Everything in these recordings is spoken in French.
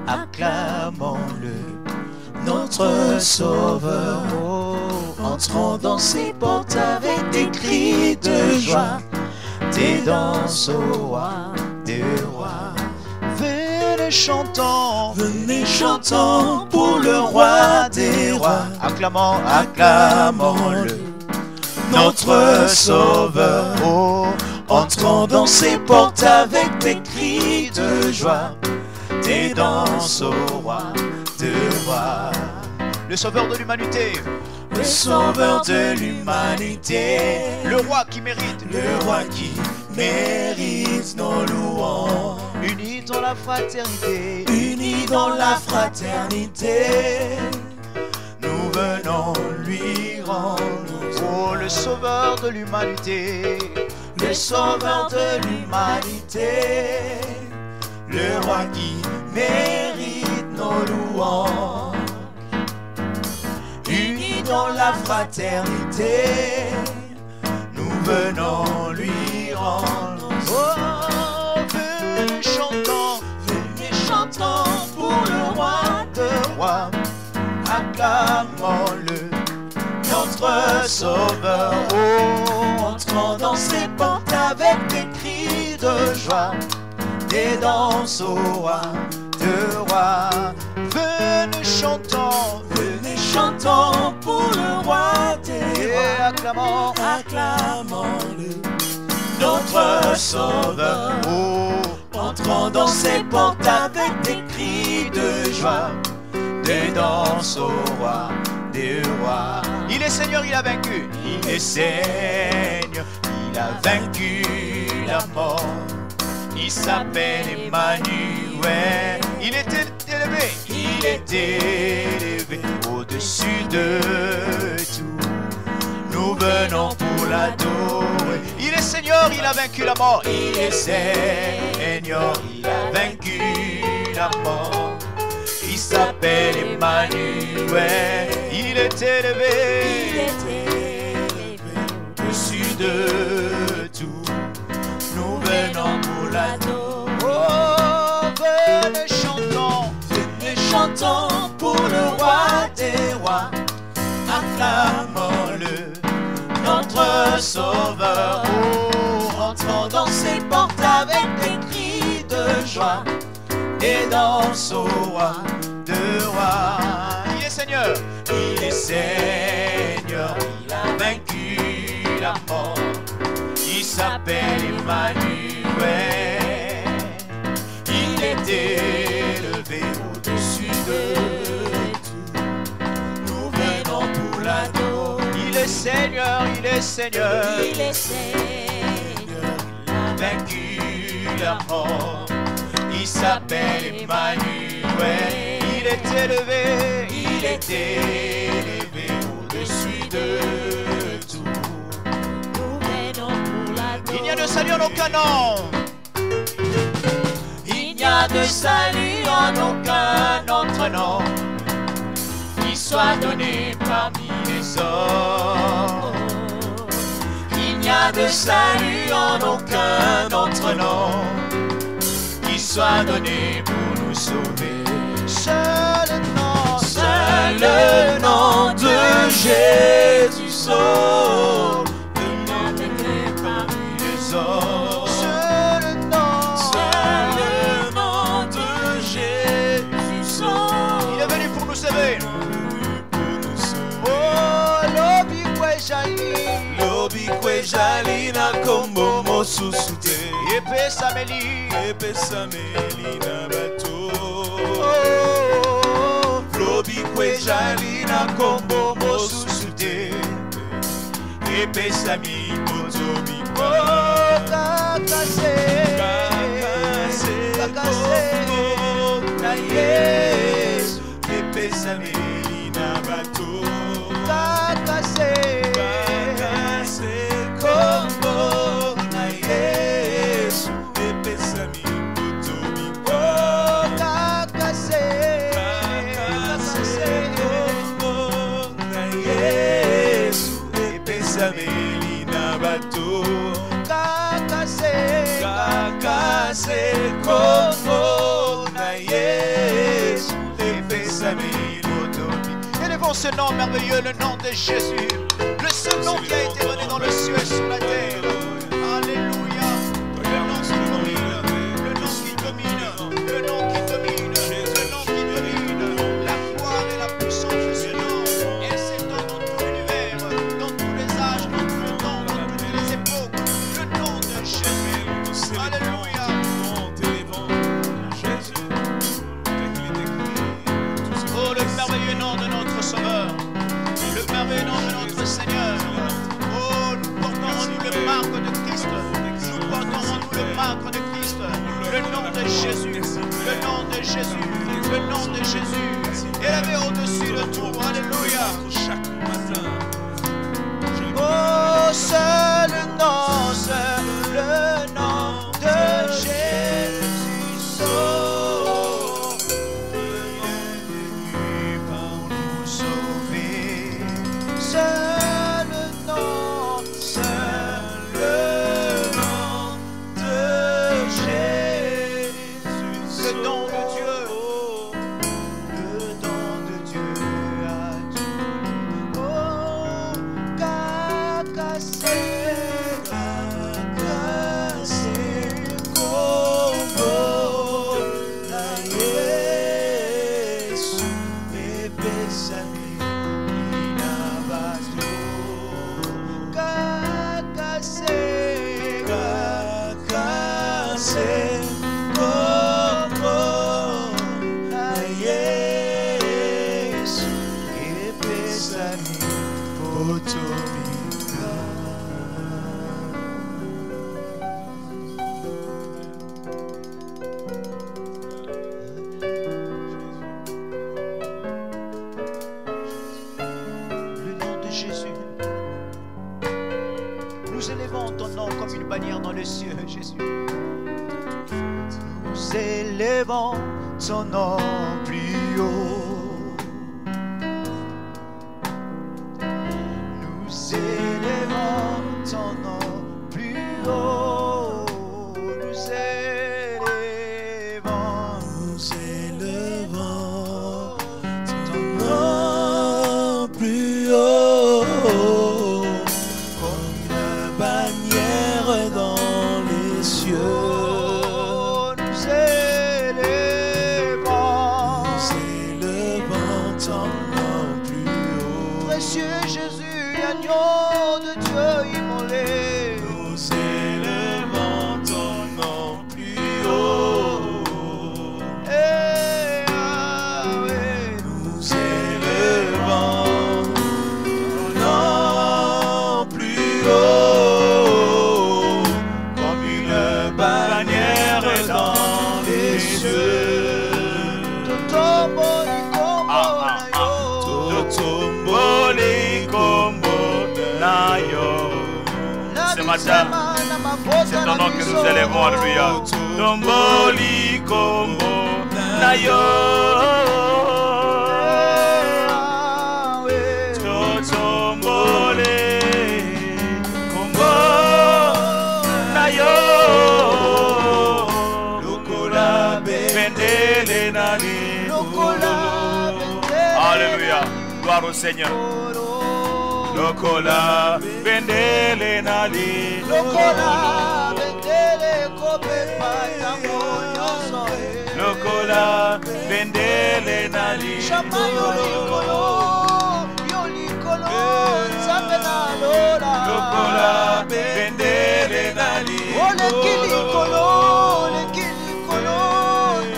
acclamons-le, notre Sauveur. Entrons dans ses portes avec des cris de joie, des danses au roi des rois. Venez chantons pour le roi des rois. Acclamons-le, notre Sauveur. Entrons dans ses portes avec des cris de joie, des danses au roi des rois. Le Sauveur de l'humanité, le Sauveur de l'humanité, le roi qui mérite nos louanges. Unis dans la fraternité, nous venons lui rendre. Oh, le Sauveur de l'humanité, le Sauveur de l'humanité, le roi qui mérite nos louanges. Unis dans la fraternité, nous venons lui rendre. Oh, venez chantons pour le roi de rois. Acclamons-le, notre Sauveur. Oh, entrons dans ses portes avec des cris de joie, des danses au roi de rois. Venez chantons pour le roi des rois. Acclamons-le, notre Sauveur. Oh, entrons dans ses portes avec des cris de joie, des danses au roi des rois. Il est Seigneur, il a vaincu. Il est Seigneur, il a vaincu la mort. Il s'appelle Emmanuel. Il est élevé au-dessus de tout. Nous venons pour l'adorer. Il est Seigneur, il a vaincu la mort. Il est Seigneur, il a vaincu la mort. Il s'appelle Emmanuel. Il est élevé au-dessus de tout. Nous venons pour l'adorer. Oh, venez chantons pour le roi des rois. Acclamons-le, notre Sauveur. Oh, entrons dans ses portes avec des cris de joie, et danses au roi de rois. Il est Seigneur, il a vaincu la mort. Il s'appelle Emmanuel. Il est élevé au-dessus de tout. Nous venons pour l'adorer. Il est Seigneur, il est Seigneur, il est Seigneur. Il a vaincu la mort. Il s'appelle Emmanuel. Il est élevé au-dessus de tout. Nous venons pour l'adorer. Il n'y a de salut en aucun nom. Il n'y a de salut en aucun autre nom qui soit donné parmi les hommes. Il n'y a de salut en aucun autre nom qui soit donné pour nous sauver. Seul le nom de Jésus sauve. Le nom déclaré parmi les hommes. Seul le nom de Jésus sauve. Il est venu pour nous sauver. Oh, lobi kwe jali na kombo mosusute. Epe sameli na bato. Lobi kwe jali na kombo mosusute. Epe sami kotobi kwa. Kakase na Yesu. Epe sameli na bato. Kakase kombo na Yesu. Epe sami kotobi kwa. Kakase kombo na Yesu. Epe sameli na bato. Kakase kombo na Yesu. Élevons ce nom merveilleux, le nom de Jésus. Le seul nom qui a été donné dans le ciel et sur la terre. Alléluia. Le nom qui domine, le nom qui domine, le nom qui domine, le nom qui domine. La gloire et la puissance de ce nom. Elle s'étend dans tout l'univers, dans tous les âges, dans tout le temps, dans toutes les époques. Le nom de Jésus. Alléluia. Oh, le merveilleux nom de notre Sauveur. Le merveilleux nom de notre Seigneur. Oh, nous portons en nous le marque de Christ. Nous portons en nous le marque de Christ. Le nom de Jésus. Le nom de Jésus. Le nom de Jésus. Élevé au-dessus de tout. Alléluia. Oh, c'est le nom de Jésus. Oh, pour nous sauver. C'est le nom de Jésus. Le nom de Dieu. Le nom de Dieu a tout. Oh, cacassé, como la Yesu ebesami inabato. Cacassé, como la Yesu ebesami potomika. Le nom de Jésus. Nous élevons ton nom comme une bannière dans les cieux, Jésus. Nous élevons ton nom plus haut. Nous élevons ton nom plus haut. Nous élevons ton nom plus haut. Comme une bannière dans les cieux. Nous élevons ton nom plus haut. Précieux Jésus, agneau de Dieu immolé. Nous élevons ton nom plus haut. Eh, ah, oui. Nous élevons ton nom plus haut. Comme une bannière dans les cieux. Ce matin, c'est ton nom que nous élevons, alléluia. Tomboli kombo nayo. Totombole kombo nayo. Lokola bendele nani. Alléluia. Gloire au Seigneur. Lokola bendele nali. Lokola bendele kope patango nyonso. Lokola bendele nali. Shama yolikolo, yolikolo, nzambe na lola. Lokola bendele nali. Olekilikolo, olekilikolo,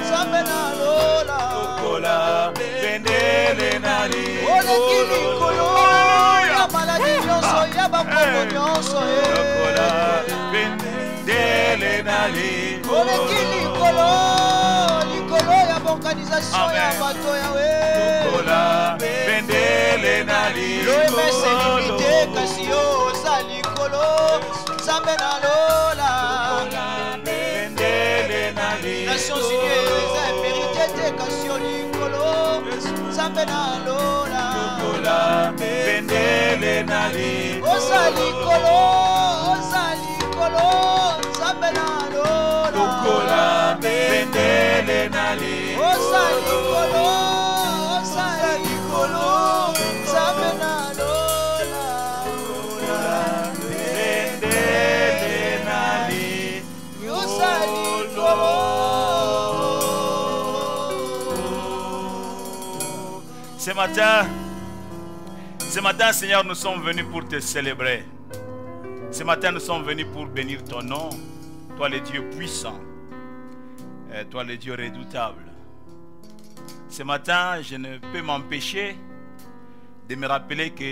nzambe na lola. Lokola bendele nali. Olekilikolo. Maladi nyonso ya bakombo nyonso. Lokola bendele nali. Oleki likolo, likolo ya organisation ya bato yawe. Lokola bendele nali. L'OMS limité kasi yo oza likolo, nzambe na lola. Bendele nali. Nations Unies eza mérité te kasi yo likolo, nzambe na lola. Lokola bendele nali. Oza likolo, nzambe na lola. Lokola bendele nali. Oza likolo, Ce matin, Seigneur, nous sommes venus pour te célébrer. Ce matin, nous sommes venus pour bénir ton nom. Toi, le Dieu puissant. Toi, le Dieu redoutable. Ce matin, je ne peux m'empêcher de me rappeler que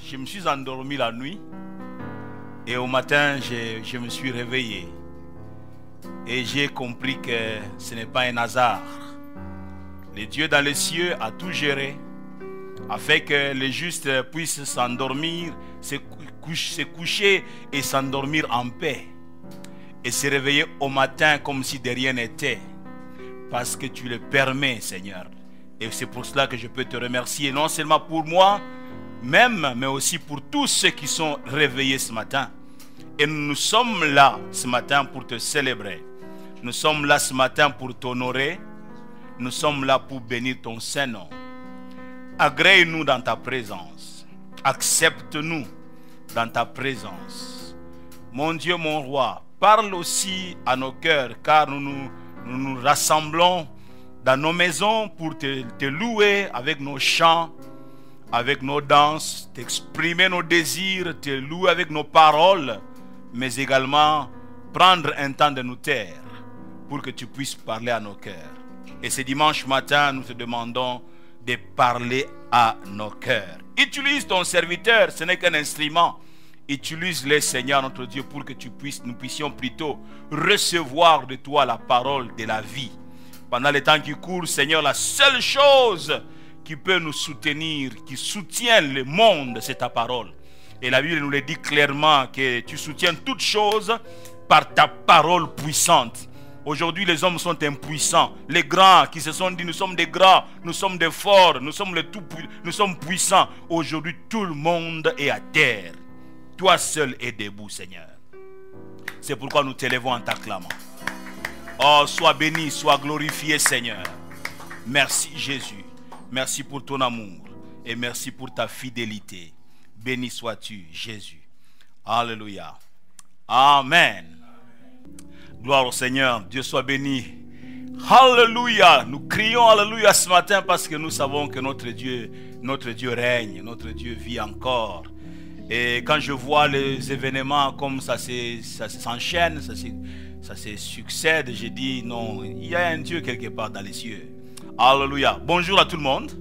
je me suis endormi la nuit. Et au matin, je me suis réveillé. Et j'ai compris que ce n'est pas un hasard. Le Dieu dans les cieux a tout géré afin que les justes puissent s'endormir, se coucher et s'endormir en paix. Et se réveiller au matin comme si de rien n'était. Parce que tu le permets, Seigneur. Et c'est pour cela que je peux te remercier, non seulement pour moi, même, mais aussi pour tous ceux qui sont réveillés ce matin. Et nous sommes là ce matin pour te célébrer. Nous sommes là ce matin pour t'honorer. Nous sommes là pour bénir ton Saint-Nom. Agrée-nous dans ta présence. Accepte-nous dans ta présence. Mon Dieu, mon roi, parle aussi à nos cœurs, car nous nous rassemblons dans nos maisons pour te louer avec nos chants, avec nos danses, t'exprimer nos désirs, te louer avec nos paroles, mais également prendre un temps de nous taire pour que tu puisses parler à nos cœurs. Et ce dimanche matin, nous te demandons de parler à nos cœurs. Utilise ton serviteur, ce n'est qu'un instrument. Utilise-le, Seigneur notre Dieu, pour que nous puissions plutôt recevoir de toi la parole de la vie. Pendant les temps qui courent, Seigneur, la seule chose qui peut nous soutenir, qui soutient le monde, c'est ta parole. Et la Bible nous le dit clairement que tu soutiens toutes choses par ta parole puissante. Aujourd'hui, les hommes sont impuissants. Les grands qui se sont dit, nous sommes des grands, nous sommes des forts, nous sommes puissants. Aujourd'hui, tout le monde est à terre. Toi seul es debout, Seigneur. C'est pourquoi nous t'élevons en t'acclamant. Oh, sois béni, sois glorifié, Seigneur. Merci, Jésus. Merci pour ton amour. Et merci pour ta fidélité. Béni sois-tu, Jésus. Alléluia. Amen. Gloire au Seigneur. Dieu soit béni. Alléluia. Nous crions Alléluia ce matin parce que nous savons que notre Dieu règne. Notre Dieu vit encore. Et quand je vois les événements comme ça s'enchaîne, ça se succède, je dis non, il y a un Dieu quelque part dans les cieux. Alléluia. Bonjour à tout le monde.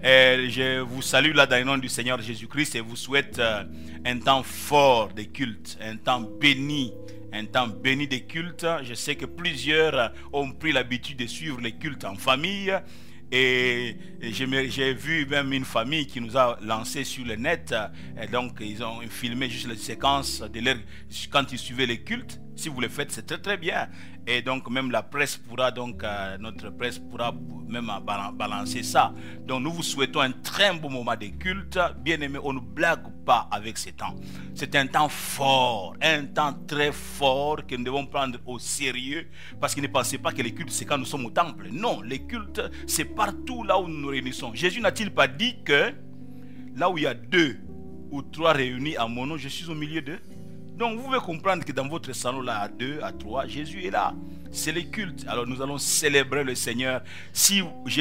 Et je vous salue là dans le nom du Seigneur Jésus-Christ et vous souhaite un temps fort de culte, un temps béni de culte. Je sais que plusieurs ont pris l'habitude de suivre les cultes en famille. Et j'ai vu même une famille qui nous a lancé sur le net. Et donc ils ont filmé juste les séquences de quand ils suivaient les cultes. Si vous le faites, c'est très très bien. Et donc même la presse pourra notre presse pourra même balancer ça. Donc nous vous souhaitons un très beau moment de culte. Bien aimé, on ne blague pas avec ce temps. C'est un temps fort, un temps très fort que nous devons prendre au sérieux. Parce que ne pensez pas que les cultes c'est quand nous sommes au temple. Non, les cultes c'est partout là où nous nous réunissons. Jésus n'a-t-il pas dit que là où il y a 2 ou 3 réunis à mon nom, je suis au milieu d'eux? Donc vous pouvez comprendre que dans votre salon là à 2, à 3, Jésus est là. C'est les cultes. Alors nous allons célébrer le Seigneur.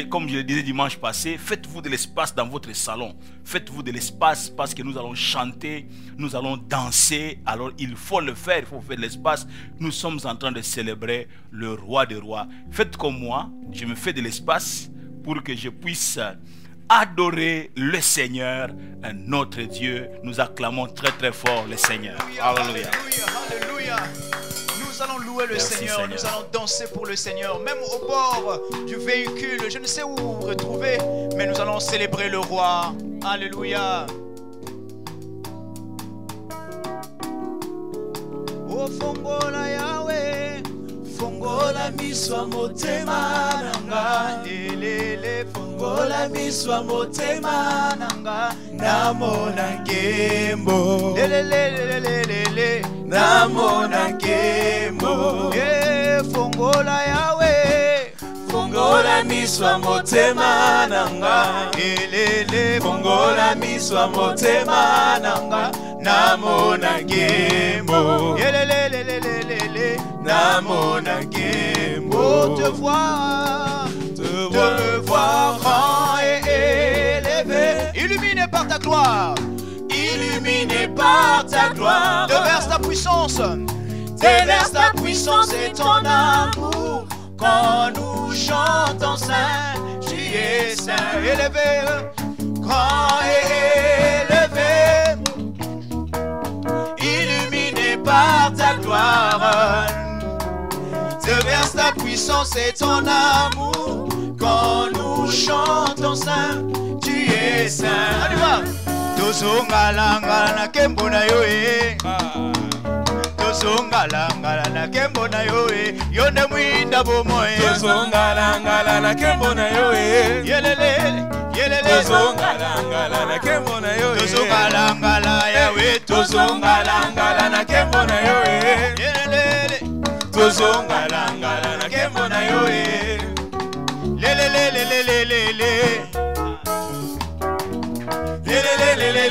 Comme je le disais dimanche passé, faites-vous de l'espace dans votre salon. Faites-vous de l'espace parce que nous allons chanter, nous allons danser. Alors il faut le faire, il faut faire de l'espace. Nous sommes en train de célébrer le roi des rois. Faites comme moi, je me fais de l'espace pour que je puisse adorer le Seigneur, notre Dieu. Nous acclamons très très fort le Seigneur. Alléluia. Alléluia. Nous allons louer le Seigneur. Nous allons danser pour le Seigneur. Même au bord du véhicule, je ne sais où vous vous retrouvez, mais nous allons célébrer le roi. Alléluia. Oh fongola Yahweh, fongola miswa motema nanga, lelele fongola miswa motema nanga, namona nkembo, lelele namona nkembo, fongola Yahweh, fongola miswa motema nanga, lelele fongola miswa motema nanga, namona nkembo, lelele namona nkembo, te voir te voir grand et élevé, illuminé par ta gloire, illuminé par ta gloire. Déverse ta puissance, déverse ta puissance et ton amour. Quand nous chantons Saint, tu es saint, élevé, grand et élevé, illuminé par ta gloire. Déverse ta puissance et ton amour. Quand nous chantons Saint, tu es saint. Allez, Tosongalanga na kembo na yo e. Tosongalanga na kembo na yo e. Yonde mwinda bomo e. Tosongalanga na kembo na yo e. Yelele, yelele. Tosongalanga na kembo na yo e. Tosongalanga la ya we. Tosongalanga na kembo na yo e. Yelele. Tosongalanga na kembo na yo e. Lelele, lelele,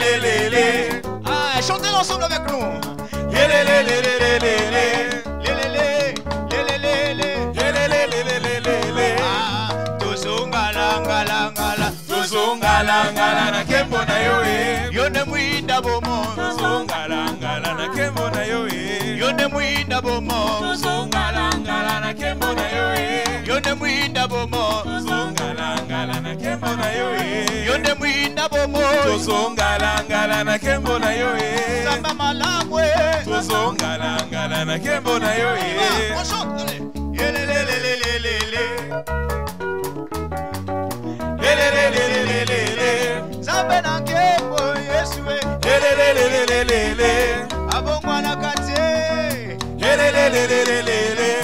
lelele. Ah, chantez ensemble avec nous. Ah, Tosongalangala, Tosongalanga na kembo na yo e. yone mwinda bomo. Tosongalanga na kembo na yo e. Yone mwinda bomo. Tosongalanga na kembo na yo e. Yone mwinda bomo. Tosongalanga na kembo na yo e. Yone mwinda bomo. Tosongalanga na kembo na yo e. Samba malamwe. Tosongalanga na kembo na yo e. On chante, allez. Yelelelelelele. Zambe na nkembo Yesue. Abongwana kate.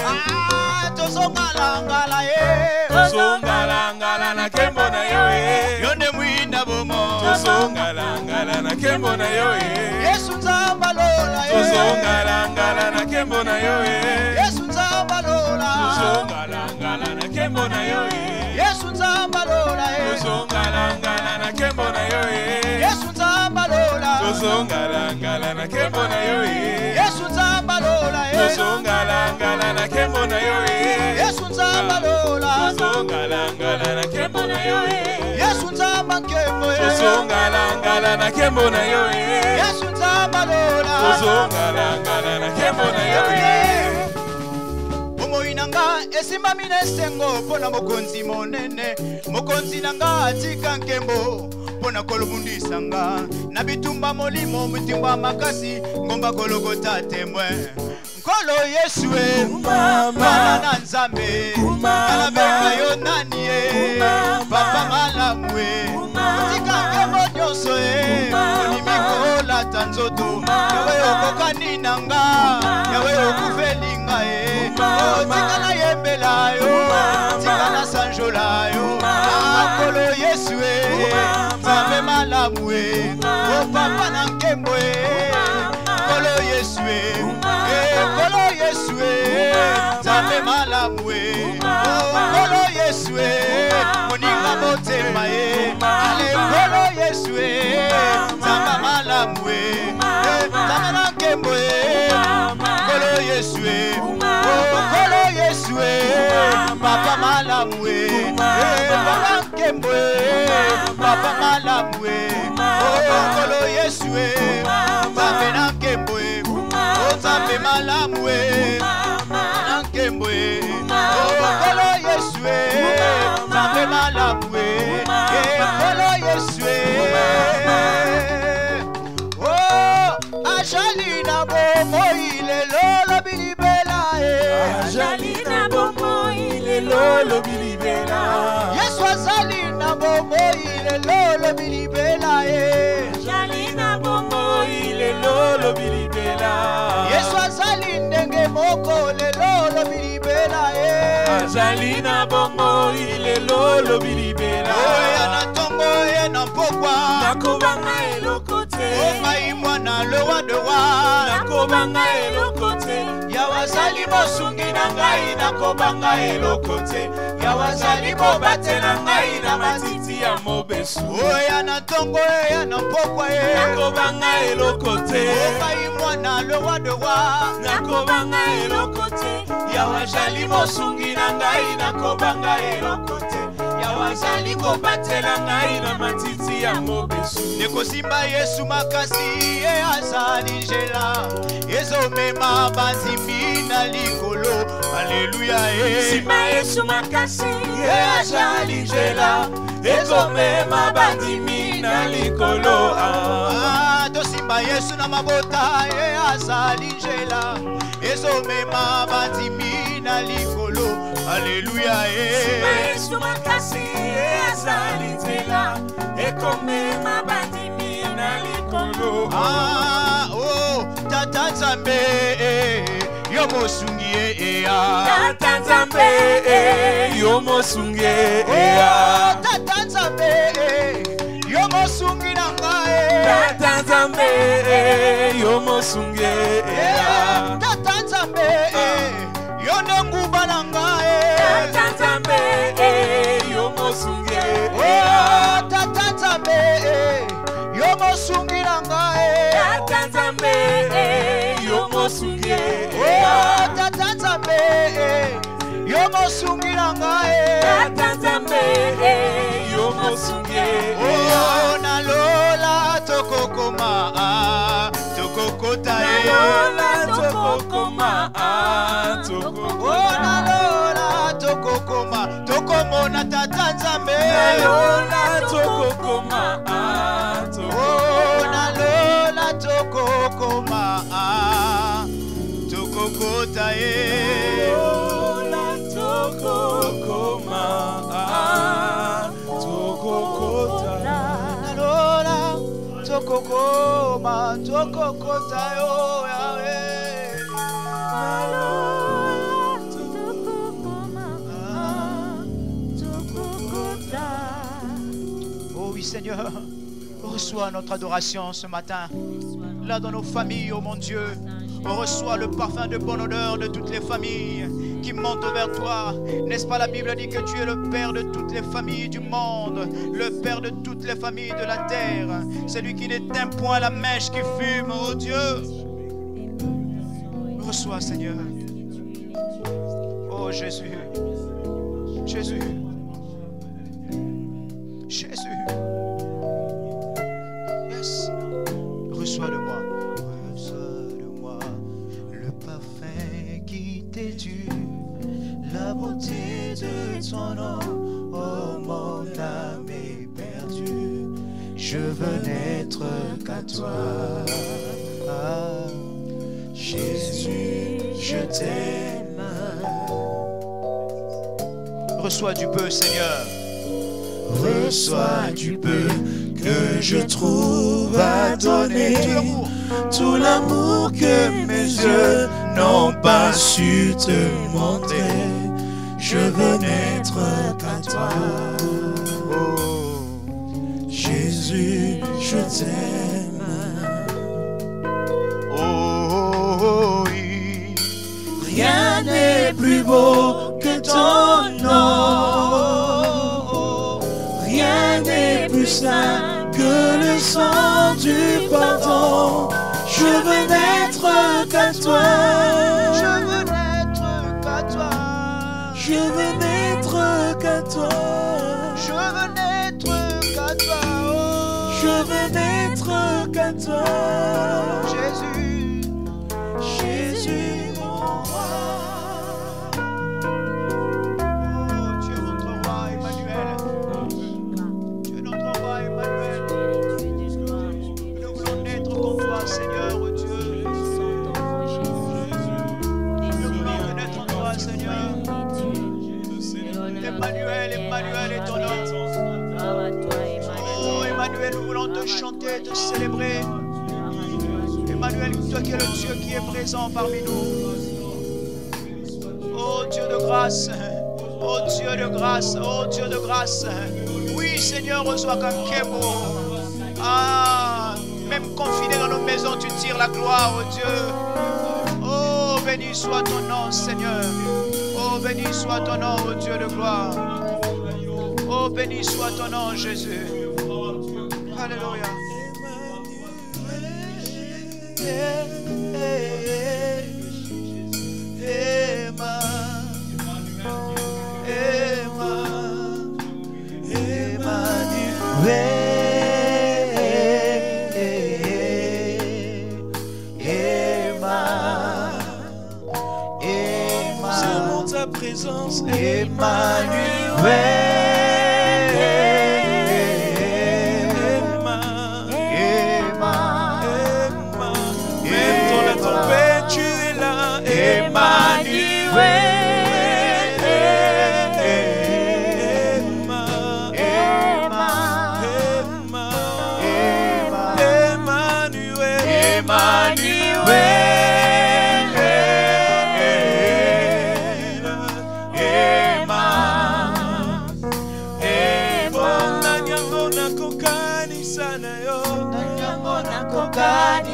Ah, tosongalangala ye. Tosongalanga na kembo na yo e. Yonde mwinda bomo. Tosongalanga na kembo na yo e. Yesu nzamba lola ye. Tosongalanga na kembo na yo e. Yesu nzamba lola. Tosongalanga na kembo na yo e. Yesu nzamba lola ye. Tosongalanga na kembo na yo e. Yesu nzamba lola. Tosongalanga na kembo na yo e. Yesu nzamba lola ye. Tosongalanga na kembo na yo e. Yesu nzamba lola. Tosongalanga na kembo na yo e. Yesu nzamba nkembo ye. Tosongalanga na kembo na yo e. Yesu nzamba lola. Tosongalanga na kembo na yo e. Bomoi nanga esimami na esengo mpona mokonzi monene. Mokonzi nanga atika nkembo mpona kolobundisa nga. Na bitumba molimo mutimba makasi ngomba kolokota temwe. Nkolo Yesue mwana na Nzambe alabeka yo nani ye. Papa malamu e utika nkembo nyonso e. Olimiko olata nzoto yawe okokani nanga yawe okuvelinga e. Tika na yembela yo tika na sanjola yo. Nkolo Yesue Nzambe malamu e. O papa na nkembo e. Nkolo Yesue Nkolo Yesue Nzambe malamu e. Nkolo Yesue moninga motema e. Ale Nkolo Yesue Nzambe malamu e. Nzambe na nkembo e. Nkolo Yesue Nkolo Yesue papa malamu e. Papa nkembo e. Papa malamu e. Nkolo Yesue Nzambe na nkembo e. Nzambe malamu e. Na nkembo e. Nkolo Yesue Nzambe malamu e. Nkolo Yesue. Oh, ajali na bomo ilelo bilibela e. Ajali na bomo ilelo bilibela. Yesu azali na bomo ilelo bilibela e. Ajali na bomo ilelo bilibela. Yesu azali ndenge moko lelo bilibela e. Azali na bomo ilelo bilibela. Oya na tongo ye na mpokwa. Nakobanga elokote. Ngai mwana lewa dewa. Nakobanga elokote. Yawazali mosungi na ngai nakobanga elokote. Yawazali mobate na ngai na matiti matiti ya mobesu. Oya na tongo ya na pokwa ye. Nakobanga eloko te. Okai mwana le roi de roi. Nakobanga eloko te. Yawa jali mosungi na ngai nakobanga eloko te. Yawa jali kobatela ngai na matiti ya mobesu. Nekosimba Yesu makasi e azali njela. Ezomema bandimi na likolo. Alléluia. Simba Yesu makasi e azali njela. Ezomema bandimi na likolo. Tosimba Yesu na mabota e azali njela. Ezomema bandimi na likolo. Alléluia. Simba Yesu makasi e azali njela. Ezomema bandimi na likolo. Oh, Tata Nzambe yo mosungi Tata Nzambe yo mosungi Tata Nzambe yo mosungi na ngai. Tata Nzambe yo mosungi Tata Nzambe yo ndonguba na ngai. Tata Nzambe yo mosungi Tata Nzambe yo mosungi na ngai. Tata Nzambe yo mosungi Tata Nzambe yo mosungi na ngai. Tata Nzambe yo mosungi nalola tokokoma tokokota nalola tokokoma nalola tokokoma tokomona Tata Nzambe. nalola tokokoma nalola tokokoma tokokota nalola tokokoma tokokota nalola tokokoma tokokota yo Yahweh. nalola Oh oui Seigneur, reçois notre adoration ce matin. Là dans nos familles, oh mon Dieu, on reçoit le parfum de bonne odeur de toutes les familles qui montent vers toi. N'est-ce pas la Bible dit que tu es le Père de toutes les familles du monde, le Père de toutes les familles de la terre, celui qui n'éteint point la mèche qui fume, oh Dieu. Reçois Seigneur. Oh Jésus, Jésus, Jésus. Yes. Reçois de moi. Reçois de moi le parfum qui t'est dû, la beauté de ton nom. Oh mon âme est perdue, je veux n'être qu'à toi. Ah, Jésus, je t'aime. Reçois du peu, Seigneur. Reçois du peu que je trouve à donner, tout l'amour que mes yeux n'ont pas su te montrer. Je veux n'être qu'à toi. Oh, Jésus, je t'aime. Oh, oui. Rien n'est plus beau que ton nom. Rien n'est plus saint que le sang du pardon. Je veux n'être qu'à toi. Je veux n'être qu'à toi. Je veux n'être qu'à toi. Je veux n'être qu'à toi. Oh. Je veux n'être qu'à toi. Jésus, Jésus mon roi. Oh, tu es notre roi Emmanuel. Tu es notre roi Emmanuel. Nous voulons naître comme toi, Seigneur, oh Dieu. Nous voulons naître en toi, Seigneur. Emmanuel, Emmanuel est ton nom. Oh, Emmanuel, nous voulons te chanter, te célébrer. Emmanuel, toi qui es le Dieu qui est présent parmi nous. Oh Dieu de grâce, oh Dieu de grâce, oh Dieu de grâce. Oui Seigneur, reçois comme Kébo. Ah, même confiné dans nos maisons, tu tires la gloire, oh Dieu. Oh, béni soit ton nom, Seigneur. Oh, béni soit ton nom, oh Dieu de gloire. Oh, béni soit ton nom, Jésus. Alléluia. Présence Emmanuel, même dans la tempête tu es là, Emmanuel,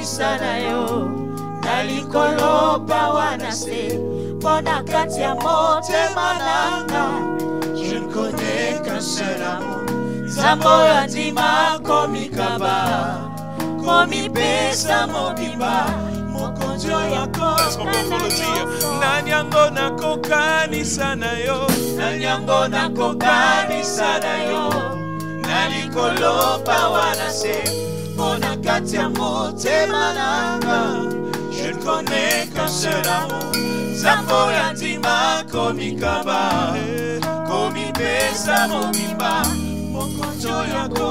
sana yo nalikoloba wanase pona kati ya motema nanga. Je ne connais qu'un seul amour, Zambo yandima komikaba, komipesa mobimba, mokonzo yako. Est-ce qu'on peut le dire? Nanyango nakokanisa na yo, Nanyango nakokanisa na yo, nalikoloba wanase pona kati ya motema nanga. Je ne connais qu'un seul amour, Zambo yandima komikaba, komipesa mobimba, mokonzo yako.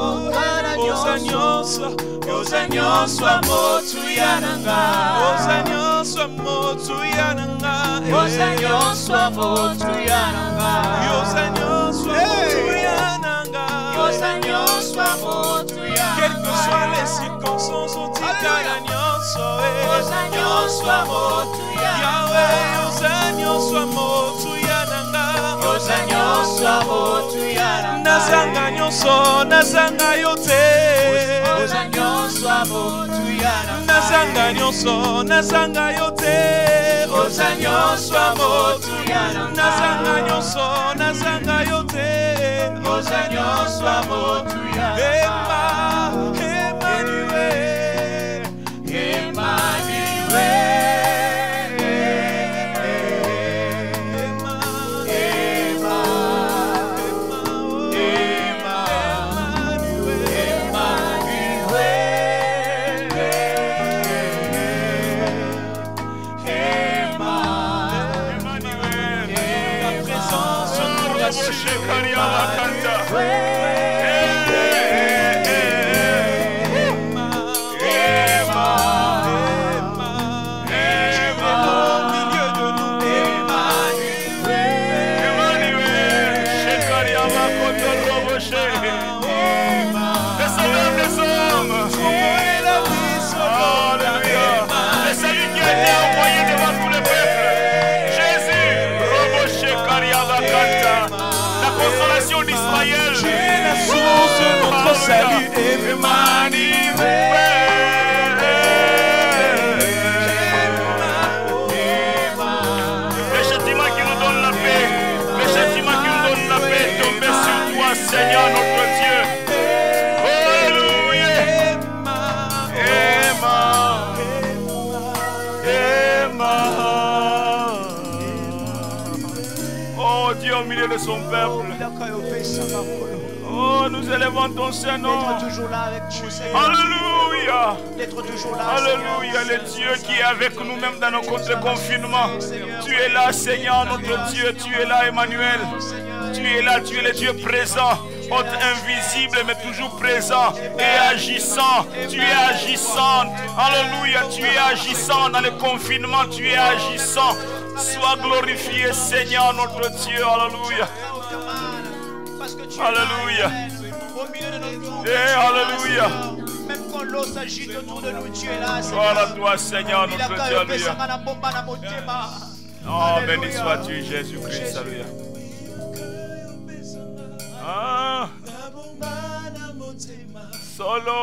Yoza nyonso motu yananga, Yoza nyonso motu yananga, Yoza nyonso motu yananga, Yoza nyonso motu yananga, Yoza nyonso motu yananga. Quelles que soient les circonstances, on t'ikaya nyonso, Yoza nyonso motu yananga, Yahweh, Yoza nyonso motu yananga, Yoza nyonso motu yananga, nazanga nyonso, nazanga yote, Yoza nyonso motu yananga, nazanga nyonso, nazanga yote, Yoza nyonso motu yananga, nazanga nyonso, nazanga yote, Yoza nyonso motu yananga. Salut Emmanuel, le châtiment qui nous donne la paix, le châtiment qui nous donne la paix tombe sur toi, Seigneur notre Dieu. Alléluia. Oh Dieu au milieu de son peuple. Oh, nous élevons ton Saint-Nom. Alléluia. Alléluia, le Dieu qui est avec nous même dans nos comptes de confinement. Tu es là, Seigneur, notre Dieu. Tu es là, Emmanuel. Tu es là, tu es le Dieu présent. Invisible, mais toujours présent et agissant. Tu es agissant. Alléluia, tu es agissant dans le confinement. Tu es agissant. Sois glorifié, Seigneur, notre Dieu. Alléluia. Alléluia. Et alléluia. Même quand l'eau s'agite autour de nous, tu es là. Gloire à toi, Seigneur, notre Dieu. Alléluia. Oh, béni sois-tu, Jésus-Christ. Alléluia. Ah. Solo.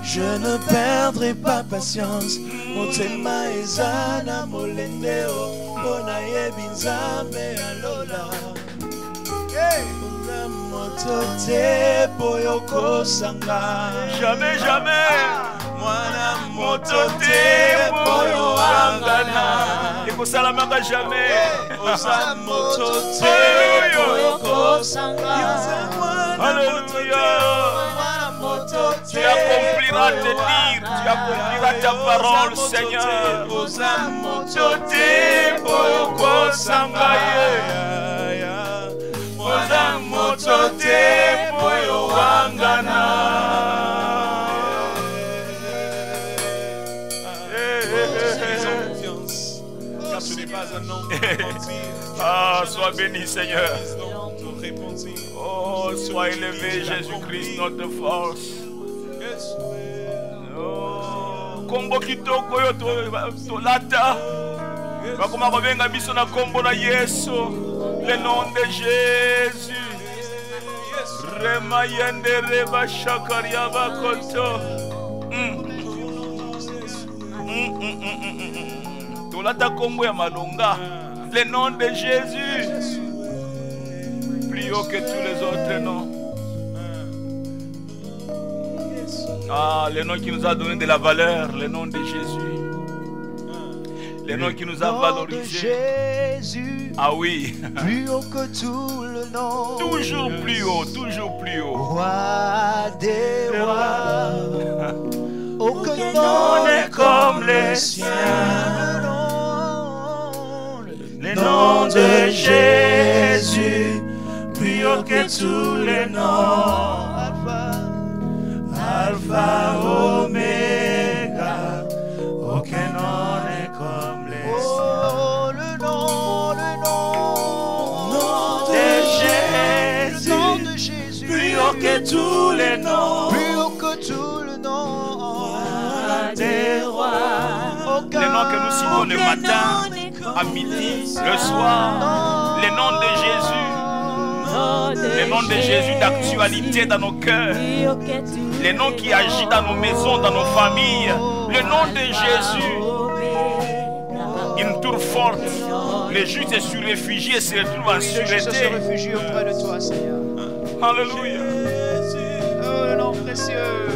Je ne perdrai pas patience. Motema ezana molendeo. Bona yebi nzambe alola. Ona moto te poyoko sanga. Jamais, jamais. Mwana moto te poyo angana. Et pour ça la main jamais. Oza moto te poyoko sanga. Alléluia. Tu accompliras tes dires, tu accompliras ta parole, Seigneur. Oza moto te poyoko sanga. Oza moto te poyo angana. Car ce n'est pas un homme de mentir. Ah, sois béni, Seigneur. De repentir. Oh, sois élevé, Jésus-Christ, notre force. Oh, kombo kitoko yo tolata. Bakoma kobenga biso na kombo na Yesu. Le nom de Jésus. Rema yende reba shakaria bakoto. Tolata kombo ya malonga. Le nom de Jésus. Plus haut que tous les autres noms. Ah, le nom qui nous a donné de la valeur, le nom de Jésus. Le nom qui nous a valorisé. Jésus, Ah oui. plus haut que tout le nom. Toujours plus haut, toujours plus haut. Roi des rois, aucun nom nom n'est n'est comme comme le le sien. sien. Le nom de Jésus, plus haut que tous les noms. Alpha, Omega, aucun nom n'est comme le sien. Oh, le nom de Jésus, le nom de Jésus, plus haut que tous les noms. plus haut que tout le nom. Roi des rois. Aucun Les noms que nous citons le matin, à midi, le soir. Les noms de Jésus. Les noms de Jésus d'actualité dans nos cœurs. Les noms qui agissent dans nos maisons, dans nos familles. Le nom de Jésus. Une tour forte. Les justes se réfugient et se retrouvent en Les justes se sûreté. réfugient auprès de toi, Seigneur. Alléluia. Oh, le nom précieux.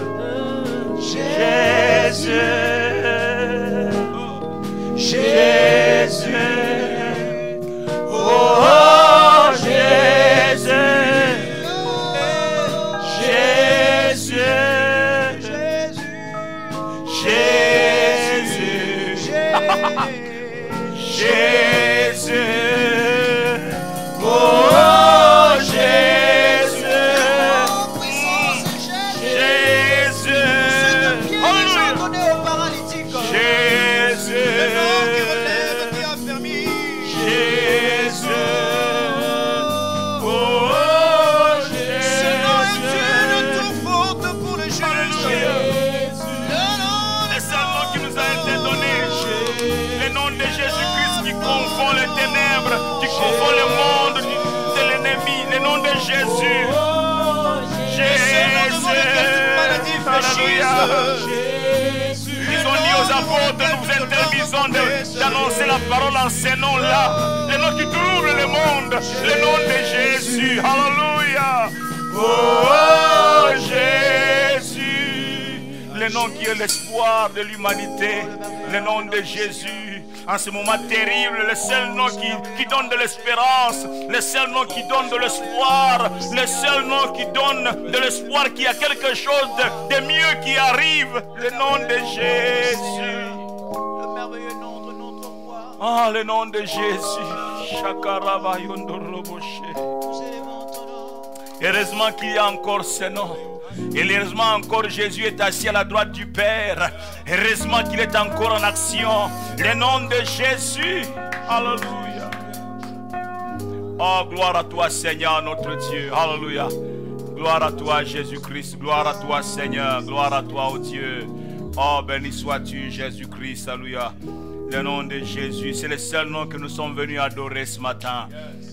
Jésus. Jésus. Oh, Jésus. Jésus. Jésus. Jésus. Oh, Jésus. Jésus. Alléluia. Donné au paralytique. Jésus. Le nom qui relève, qui affermit. Jésus. Oh, Ce nom est une Jésus. tour forte pour le juste. Alléluia. Le nom Le seul nom qui nous a été donné, le nom de Jésus-Christ qui confond les ténèbres, qui confond le monde de l'ennemi, le nom de Jésus. Jésus. Alléluia. Ils ont dit aux apôtres, nous vous interdisons d'annoncer la parole en ce nom-là. Le nom qui trouble le monde, le nom de Jésus. Alléluia. Oh, Jésus. Le nom qui est l'espoir de l'humanité. Le nom de Jésus. En ce moment terrible, le seul nom qui donne de l'espérance, le seul nom qui donne de l'espoir, le seul nom qui donne de l'espoir qu'il y a quelque chose de mieux qui arrive, le nom de Jésus. Le merveilleux nom de notre roi. Ah, le nom de Jésus. Shakaraba yondoroboshe. Nous élevons ton nom. Heureusement qu'il y a encore ce nom. Et heureusement encore Jésus est assis à la droite du Père. Heureusement qu'il est encore en action. Le nom de Jésus. Alléluia. Oh, gloire à toi Seigneur notre Dieu. Alléluia. Gloire à toi Jésus-Christ. Gloire à toi Seigneur. Gloire à toi oh Dieu. Oh, béni sois-tu Jésus-Christ. Alléluia. Le nom de Jésus, c'est le seul nom que nous sommes venus adorer ce matin.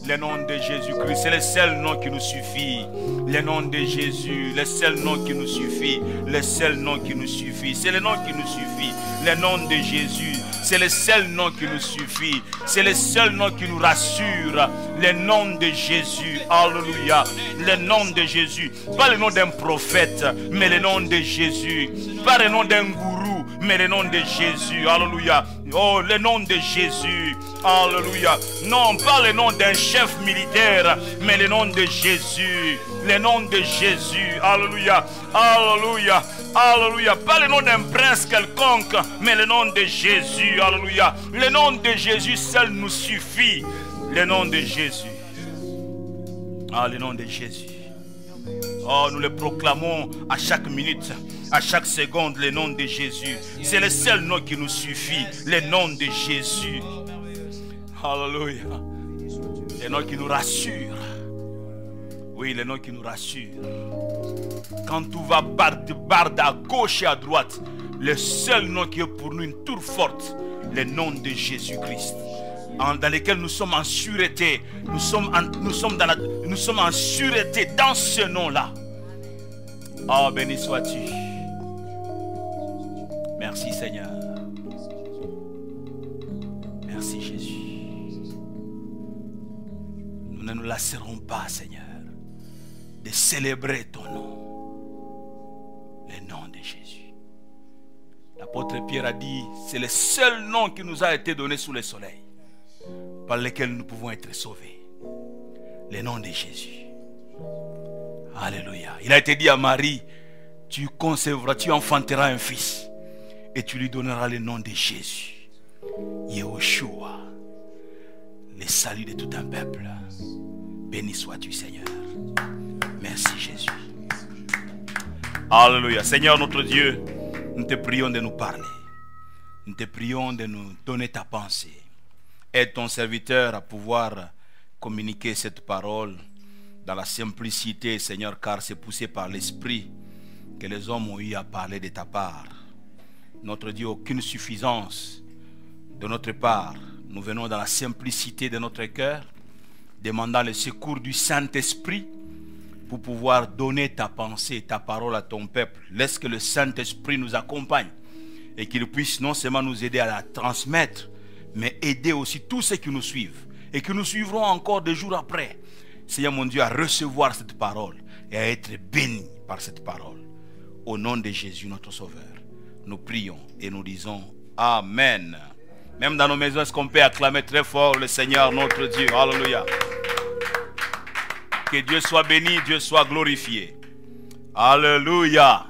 Le nom de Jésus-Christ, c'est le seul nom qui nous suffit. Le nom de Jésus, le seul nom qui nous suffit. Le seul nom qui nous suffit. C'est le nom qui nous suffit. Le nom de Jésus, c'est le seul nom qui nous suffit. C'est le seul nom qui nous rassure. Le nom de Jésus. Alléluia. Le nom de Jésus. Pas le nom d'un prophète, mais le nom de Jésus. Pas le nom d'un gourou, mais le nom de Jésus. Alléluia. Oh, le nom de Jésus. Alléluia. Non, pas le nom d'un chef militaire, mais le nom de Jésus. Le nom de Jésus. Alléluia. Alléluia. Alléluia. Pas le nom d'un prince quelconque, mais le nom de Jésus. Alléluia. Le nom de Jésus seul nous suffit. Le nom de Jésus. Ah, le nom de Jésus. Oh, nous le proclamons à chaque minute, à chaque seconde, le nom de Jésus. C'est le seul nom qui nous suffit, le nom de Jésus. Alléluia. Le nom qui nous rassure. Oui, le nom qui nous rassure. Quand tout va barde à gauche et à droite, le seul nom qui est pour nous une tour forte, le nom de Jésus-Christ. Dans lequel nous sommes en sûreté. Nous sommes en sûreté dans ce nom-là. Oh, béni sois-tu. Merci Seigneur. Merci Jésus. Nous ne nous lasserons pas, Seigneur, de célébrer ton nom. Le nom de Jésus. L'apôtre Pierre a dit, c'est le seul nom qui nous a été donné sous le soleil, par lequel nous pouvons être sauvés. Le nom de Jésus. Alléluia. Il a été dit à Marie, tu concevras, tu enfanteras un fils et tu lui donneras le nom de Jésus. Yehoshua, le salut de tout un peuple. Béni sois-tu, Seigneur. Merci Jésus. Alléluia. Seigneur notre Dieu, nous te prions de nous parler. Nous te prions de nous donner ta pensée. Aide ton serviteur à pouvoir communiquer cette parole dans la simplicité, Seigneur, car c'est poussé par l'Esprit que les hommes ont eu à parler de ta part. Notre Dieu, aucune suffisance de notre part. Nous venons dans la simplicité de notre cœur, demandant le secours du Saint-Esprit pour pouvoir donner ta pensée, ta parole à ton peuple. Laisse que le Saint-Esprit nous accompagne et qu'il puisse non seulement nous aider à la transmettre, mais aider aussi tous ceux qui nous suivent et que nous suivrons encore des jours après. Seigneur mon Dieu, à recevoir cette parole et à être bénis par cette parole. Au nom de Jésus, notre Sauveur, nous prions et nous disons Amen. Même dans nos maisons, est-ce qu'on peut acclamer très fort le Seigneur, notre Dieu? Alléluia. Que Dieu soit béni, Dieu soit glorifié. Alléluia.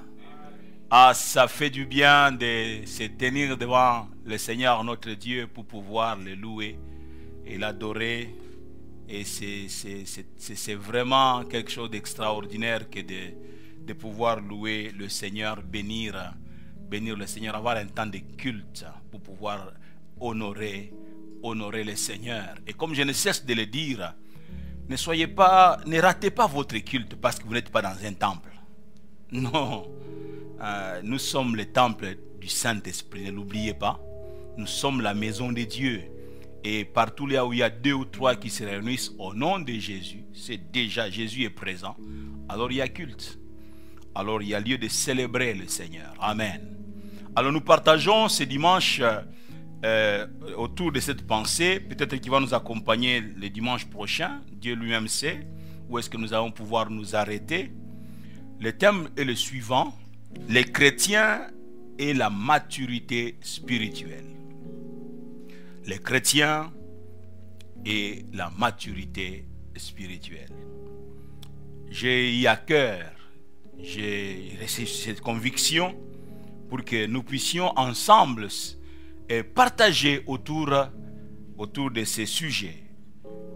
Ah, ça fait du bien de se tenir devant le Seigneur, notre Dieu, pour pouvoir le louer et l'adorer. Et c'est vraiment quelque chose d'extraordinaire que de pouvoir louer le Seigneur, bénir le Seigneur, avoir un temps de culte pour pouvoir honorer le Seigneur. Et comme je ne cesse de le dire, ne ratez pas votre culte parce que vous n'êtes pas dans un temple. Non, nous sommes le temple du Saint-Esprit, ne l'oubliez pas. Nous sommes la maison de Dieu. Et partout là où il y a 2 ou 3 qui se réunissent au nom de Jésus, c'est déjà Jésus est présent. Alors il y a culte. Alors il y a lieu de célébrer le Seigneur. Amen. Alors nous partageons ce dimanche autour de cette pensée. Peut-être qu'il va nous accompagner le dimanche prochain. Dieu lui-même sait où est-ce que nous allons pouvoir nous arrêter. Le thème est le suivant: les chrétiens et la maturité spirituelle. Les chrétiens et la maturité spirituelle. J'ai eu à cœur, j'ai reçu cette conviction pour que nous puissions ensemble partager autour de ces sujets,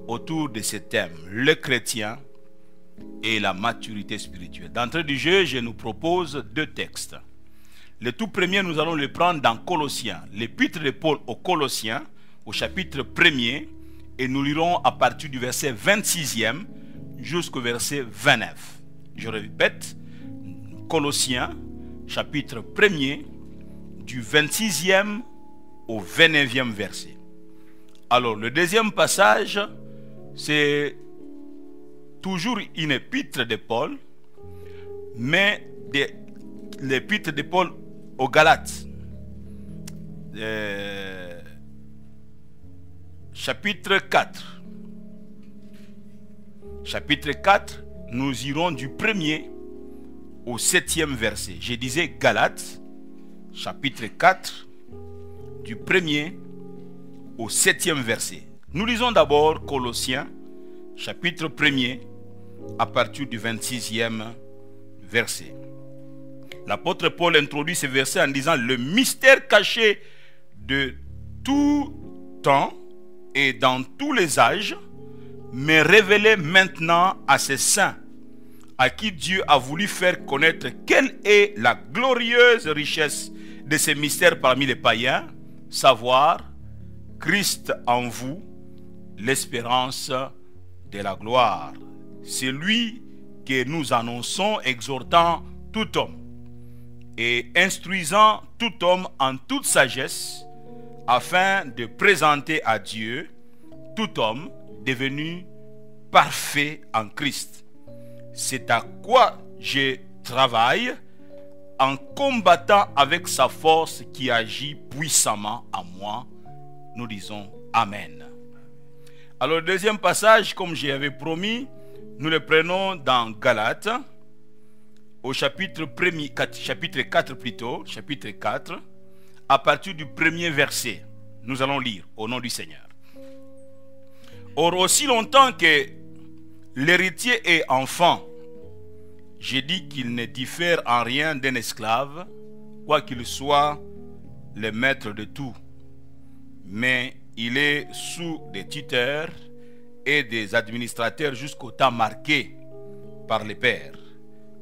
autour de ces thèmes, le chrétien et la maturité spirituelle. D'entrée du jeu, je nous propose 2 textes. Le tout premier, nous allons le prendre dans Colossiens, l'épître de Paul aux Colossiens, au chapitre 1er, et nous lirons à partir du verset 26e jusqu'au verset 29. Je répète, Colossiens, chapitre 1er, du 26e au 29e verset. Alors, le deuxième passage, c'est toujours une épître de Paul, mais l'épître de Paul aux Galates. Chapitre 4. Chapitre 4, nous irons du 1er au 7e verset. Je disais Galates, chapitre 4, du 1er au 7e verset. Nous lisons d'abord Colossiens, chapitre 1er, à partir du 26e verset. L'apôtre Paul introduit ce verset en disant: le mystère caché de tout temps et dans tous les âges, mais révélé maintenant à ses saints, à qui Dieu a voulu faire connaître quelle est la glorieuse richesse de ces mystères parmi les païens, savoir Christ en vous, l'espérance de la gloire. C'est lui que nous annonçons, exhortant tout homme et instruisant tout homme en toute sagesse, afin de présenter à Dieu tout homme devenu parfait en Christ. C'est à quoi je travaille en combattant avec sa force qui agit puissamment en moi. Nous disons Amen. Alors le deuxième passage, comme j'avais promis, nous le prenons dans Galates, au chapitre 4 plutôt, chapitre 4, à partir du 1er verset. Nous allons lire au nom du Seigneur. Or, aussi longtemps que l'héritier est enfant, j'ai dit qu'il ne diffère en rien d'un esclave, quoiqu'il soit le maître de tout. Mais il est sous des tuteurs et des administrateurs jusqu'au temps marqué par les pères.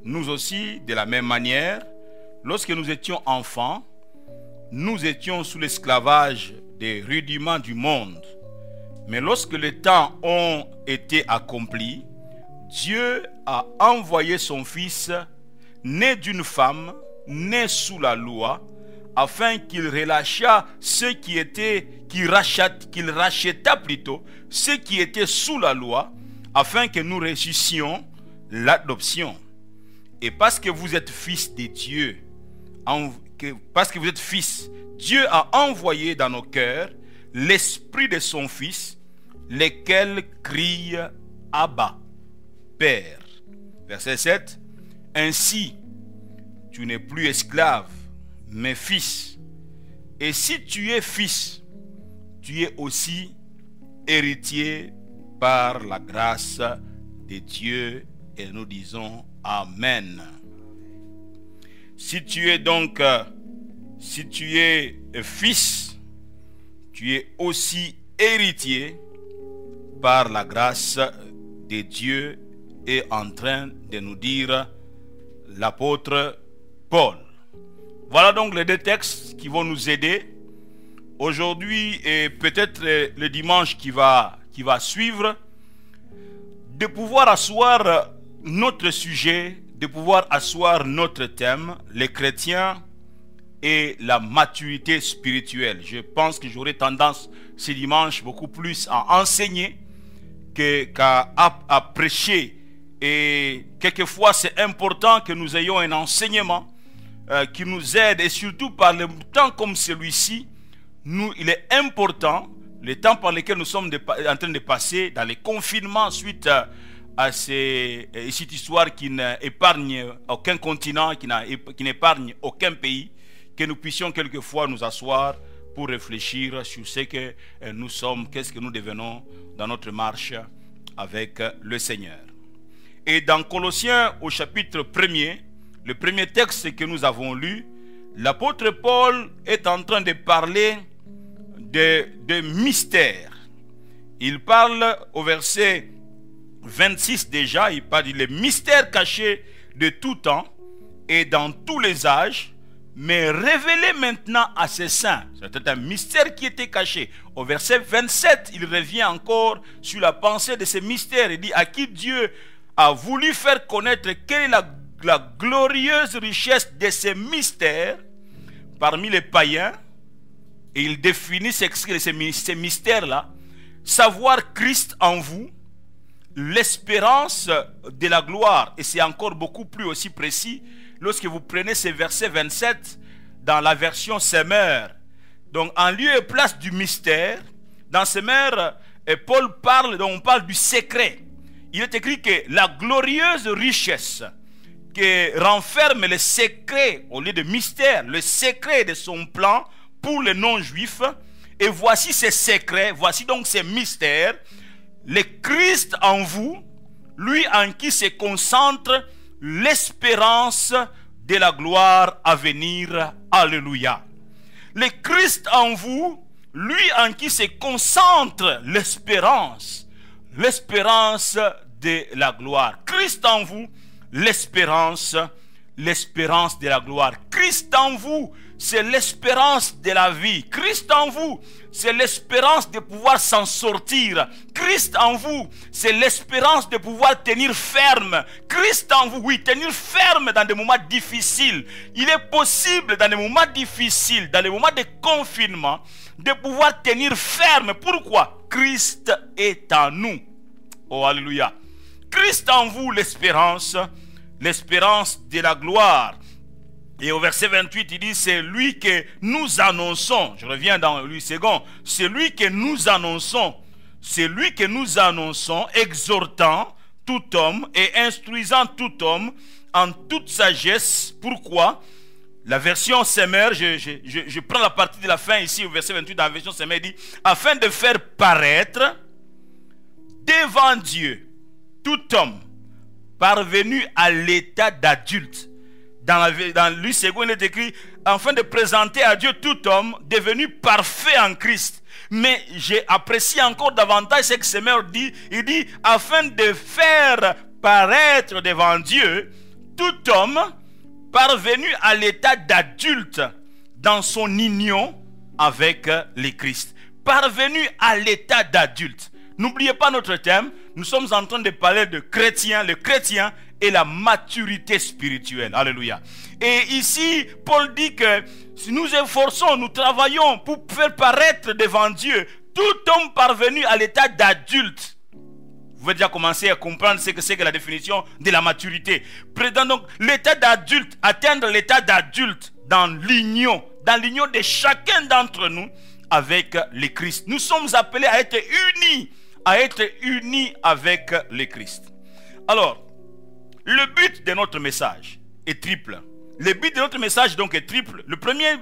Nous aussi, de la même manière, lorsque nous étions enfants, nous étions sous l'esclavage des rudiments du monde. Mais lorsque les temps ont été accomplis, Dieu a envoyé son Fils, né d'une femme, né sous la loi, afin qu'il relâchât ceux qu'il racheta plutôt, ceux qui étaient sous la loi, afin que nous reçussions l'adoption. Et parce que vous êtes fils de Dieu, parce que vous êtes fils, Dieu a envoyé dans nos cœurs l'esprit de son Fils, lequel crie Abba, Père. Verset 7. Ainsi, tu n'es plus esclave, mais fils. Et si tu es fils, tu es aussi héritier par la grâce de Dieu. Et nous disons Amen. Si tu es fils, tu es aussi héritier par la grâce de Dieu, est en train de nous dire l'apôtre Paul. Voilà donc les deux textes qui vont nous aider aujourd'hui et peut-être le dimanche qui va suivre, de pouvoir asseoir notre sujet, de pouvoir asseoir notre thème, les chrétiens et la maturité spirituelle. Je pense que j'aurai tendance ce dimanche beaucoup plus à enseigner qu'à prêcher. Et quelquefois c'est important que nous ayons un enseignement qui nous aide, et surtout par le temps comme celui-ci, il est important, le temps par lequel nous sommes en train de passer dans les confinements suite à cette histoire qui n'épargne aucun continent, qui n'épargne aucun pays, que nous puissions quelquefois nous asseoir pour réfléchir sur ce que nous sommes, qu'est-ce que nous devenons dans notre marche avec le Seigneur. Et dans Colossiens au chapitre 1er, le premier texte que nous avons lu, l'apôtre Paul est en train de parler de mystères. Il parle au verset 26 déjà, il parle des mystères cachés de tout temps et dans tous les âges, mais révélés maintenant à ses saints. C'était un mystère qui était caché. Au verset 27, il revient encore sur la pensée de ces mystères. Il dit à qui Dieu a voulu faire connaître quelle est la glorieuse richesse de ces mystères parmi les païens, Et il définit ces mystères-là. Savoir Christ en vous, l'espérance de la gloire. Et c'est encore beaucoup plus aussi précis lorsque vous prenez ces versets 27 dans la version Semeur. Donc en lieu et place du mystère, dans Semeur, Paul parle, donc on parle du secret. Il est écrit que la glorieuse richesse qui renferme le secret, au lieu de mystère, le secret de son plan pour les non-juifs. Et voici ces secrets, voici donc ces mystères. Le Christ en vous, lui en qui se concentre l'espérance de la gloire à venir. Alléluia. Le Christ en vous, lui en qui se concentre l'espérance de la gloire. Christ en vous, l'espérance de la gloire. Christ en vous, c'est l'espérance de la vie. Christ en vous, c'est l'espérance de pouvoir s'en sortir. Christ en vous, c'est l'espérance de pouvoir tenir ferme. Christ en vous, oui, tenir ferme dans des moments difficiles. Il est possible dans des moments difficiles, dans les moments de confinement, de pouvoir tenir ferme. Pourquoi? Christ est en nous. Oh, alléluia. Christ en vous, l'espérance de la gloire. Et au verset 28, il dit, c'est lui que nous annonçons. Je reviens dans lui second. C'est lui que nous annonçons. C'est lui que nous annonçons, exhortant tout homme et instruisant tout homme en toute sagesse. Pourquoi? La version Semeur, je prends la partie de la fin ici, au verset 28, dans la version Semeur, il dit, afin de faire paraître devant Dieu tout homme parvenu à l'état d'adulte. Dans lui second, il est écrit, afin de présenter à Dieu tout homme devenu parfait en Christ. Mais j'ai apprécié encore davantage ce que Semeur dit. Il dit, afin de faire paraître devant Dieu tout homme parvenu à l'état d'adulte dans son union avec le Christ. Parvenu à l'état d'adulte. N'oubliez pas notre thème. Nous sommes en train de parler de chrétien. Le chrétien et la maturité spirituelle. Alléluia. Et ici, Paul dit que si nous efforçons, nous travaillons pour faire paraître devant Dieu tout homme parvenu à l'état d'adulte. Vous pouvez déjà commencer à comprendre ce que c'est que la définition de la maturité. Donc, l'état d'adulte, atteindre l'état d'adulte dans l'union de chacun d'entre nous avec le Christ. Nous sommes appelés à être unis avec le Christ. Alors, le but de notre message est triple. Le but de notre message donc est triple. Le premier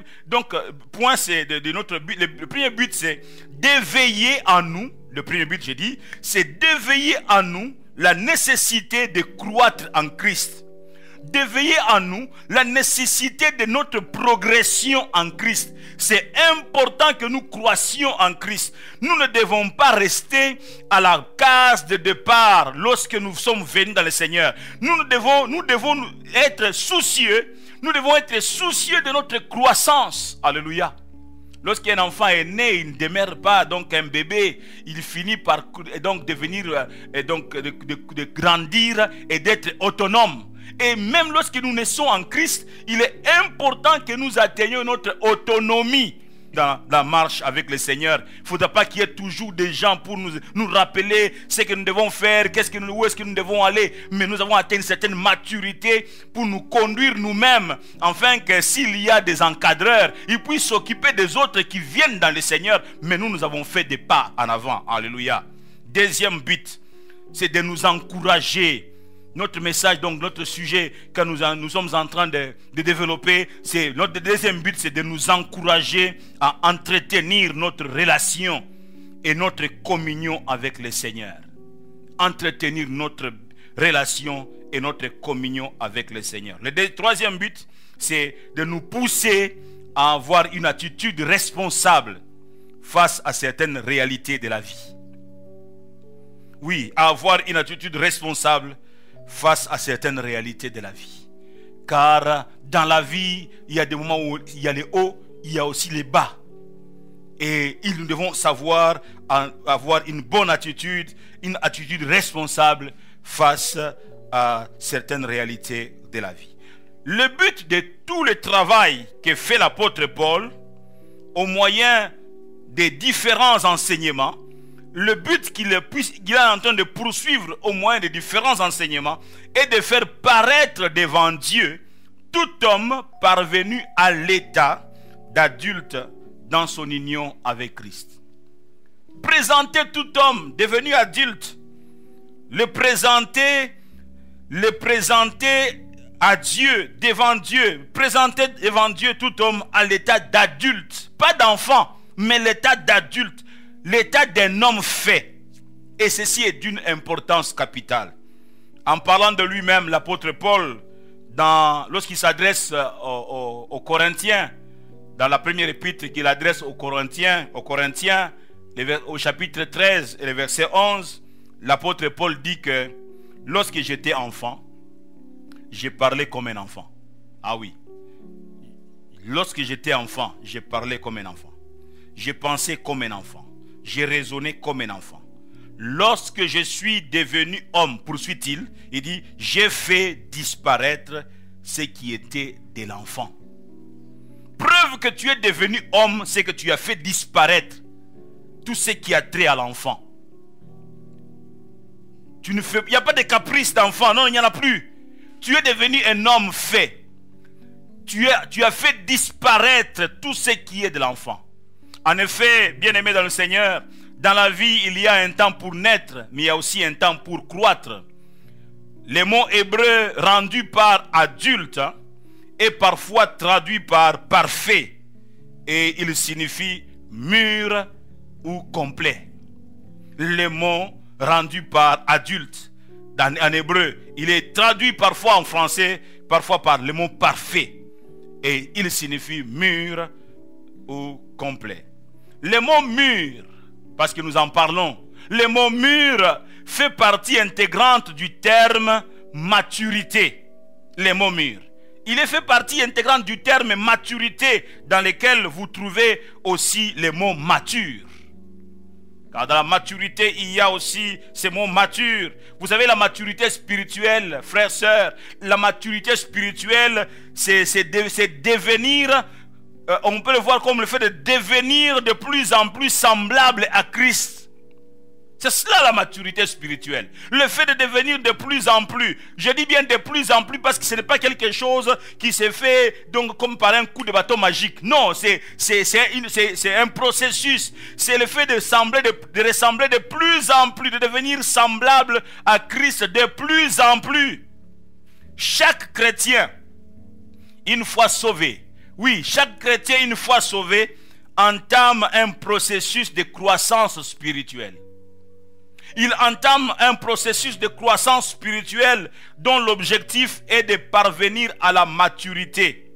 point c'est de notre but. Le premier but c'est d'éveiller en nous. Le premier but j'ai dit, c'est d'éveiller en nous la nécessité de croître en Christ. D'éveiller en nous la nécessité de notre progression en Christ. C'est important que nous croissions en Christ. Nous ne devons pas rester à la case de départ lorsque nous sommes venus dans le Seigneur. Nous devons être soucieux. Nous devons être soucieux de notre croissance. Alléluia. Lorsqu'un enfant est né, il ne demeure pas donc un bébé. Il finit par donc devenir, de grandir et d'être autonome. Et même lorsque nous naissons en Christ, il est important que nous atteignions notre autonomie dans la marche avec le Seigneur. Il ne faudra pas qu'il y ait toujours des gens pour nous rappeler ce que nous devons faire, où est-ce que nous devons aller. Mais nous avons atteint une certaine maturité pour nous conduire nous-mêmes, afin que s'il y a des encadreurs, ils puissent s'occuper des autres qui viennent dans le Seigneur. Mais nous avons fait des pas en avant. Alléluia. Deuxième but, c'est de nous encourager. Notre message, donc notre sujet que nous sommes en train de développer, c'est notre deuxième but, c'est de nous encourager à entretenir notre relation et notre communion avec le Seigneur. Entretenir notre relation et notre communion avec le Seigneur. Le troisième but, c'est de nous pousser à avoir une attitude responsable face à certaines réalités de la vie. Oui, à avoir une attitude responsable face à certaines réalités de la vie. Car dans la vie, il y a des moments où il y a les hauts, il y a aussi les bas. Et nous devons savoir avoir une bonne attitude, une attitude responsable face à certaines réalités de la vie. Le but de tout le travail que fait l'apôtre Paul au moyen des différents enseignements. Le but qu'il est en train de poursuivre au moyen des différents enseignements est de faire paraître devant Dieu tout homme parvenu à l'état d'adulte dans son union avec Christ. Présenter tout homme devenu adulte, le présenter à Dieu, devant Dieu, présenter devant Dieu tout homme à l'état d'adulte, pas d'enfant, mais l'état d'adulte, l'état d'un homme fait. Et ceci est d'une importance capitale. En parlant de lui-même, l'apôtre Paul, lorsqu'il s'adresse aux Corinthiens, dans la première épître qu'il adresse aux Corinthiens, au chapitre 13 et le verset 11, l'apôtre Paul dit que lorsque j'étais enfant, j'ai parlé comme un enfant. Ah oui. Lorsque j'étais enfant, j'ai parlé comme un enfant. J'ai pensé comme un enfant. J'ai raisonné comme un enfant. Lorsque je suis devenu homme, poursuit-il, il dit, j'ai fait disparaître ce qui était de l'enfant. Preuve que tu es devenu homme, c'est que tu as fait disparaître tout ce qui a trait à l'enfant. Il n'y a pas de caprice d'enfant, non, il n'y en a plus. Tu es devenu un homme fait. Tu as fait disparaître tout ce qui est de l'enfant. En effet, bien-aimé dans le Seigneur, dans la vie, il y a un temps pour naître, mais il y a aussi un temps pour croître. Les mots hébreux rendus par adulte est parfois traduit par parfait, et il signifie mûr ou complet. Les mots rendus par adulte en hébreu, il est traduit parfois en français, parfois par le mot parfait, et il signifie mûr ou complet. Le mot mûr, parce que nous en parlons, le mot mûr fait partie intégrante du terme maturité. Le mot mûr, il est fait partie intégrante du terme maturité, dans lequel vous trouvez aussi le mot mature. Car dans la maturité, il y a aussi ces mots matures. Vous savez, la maturité spirituelle, frères, sœurs, la maturité spirituelle, c'est devenir, on peut le voir comme le fait de devenir de plus en plus semblable à Christ. C'est cela la maturité spirituelle. Le fait de devenir de plus en plus. Je dis bien de plus en plus parce que ce n'est pas quelque chose qui se fait donc comme par un coup de bâton magique. Non, c'est un processus. C'est le fait de ressembler de plus en plus, de devenir semblable à Christ de plus en plus. Chaque chrétien, une fois sauvé, oui, chaque chrétien une fois sauvé, entame un processus de croissance spirituelle. Il entame un processus de croissance spirituelle dont l'objectif est de parvenir à la maturité.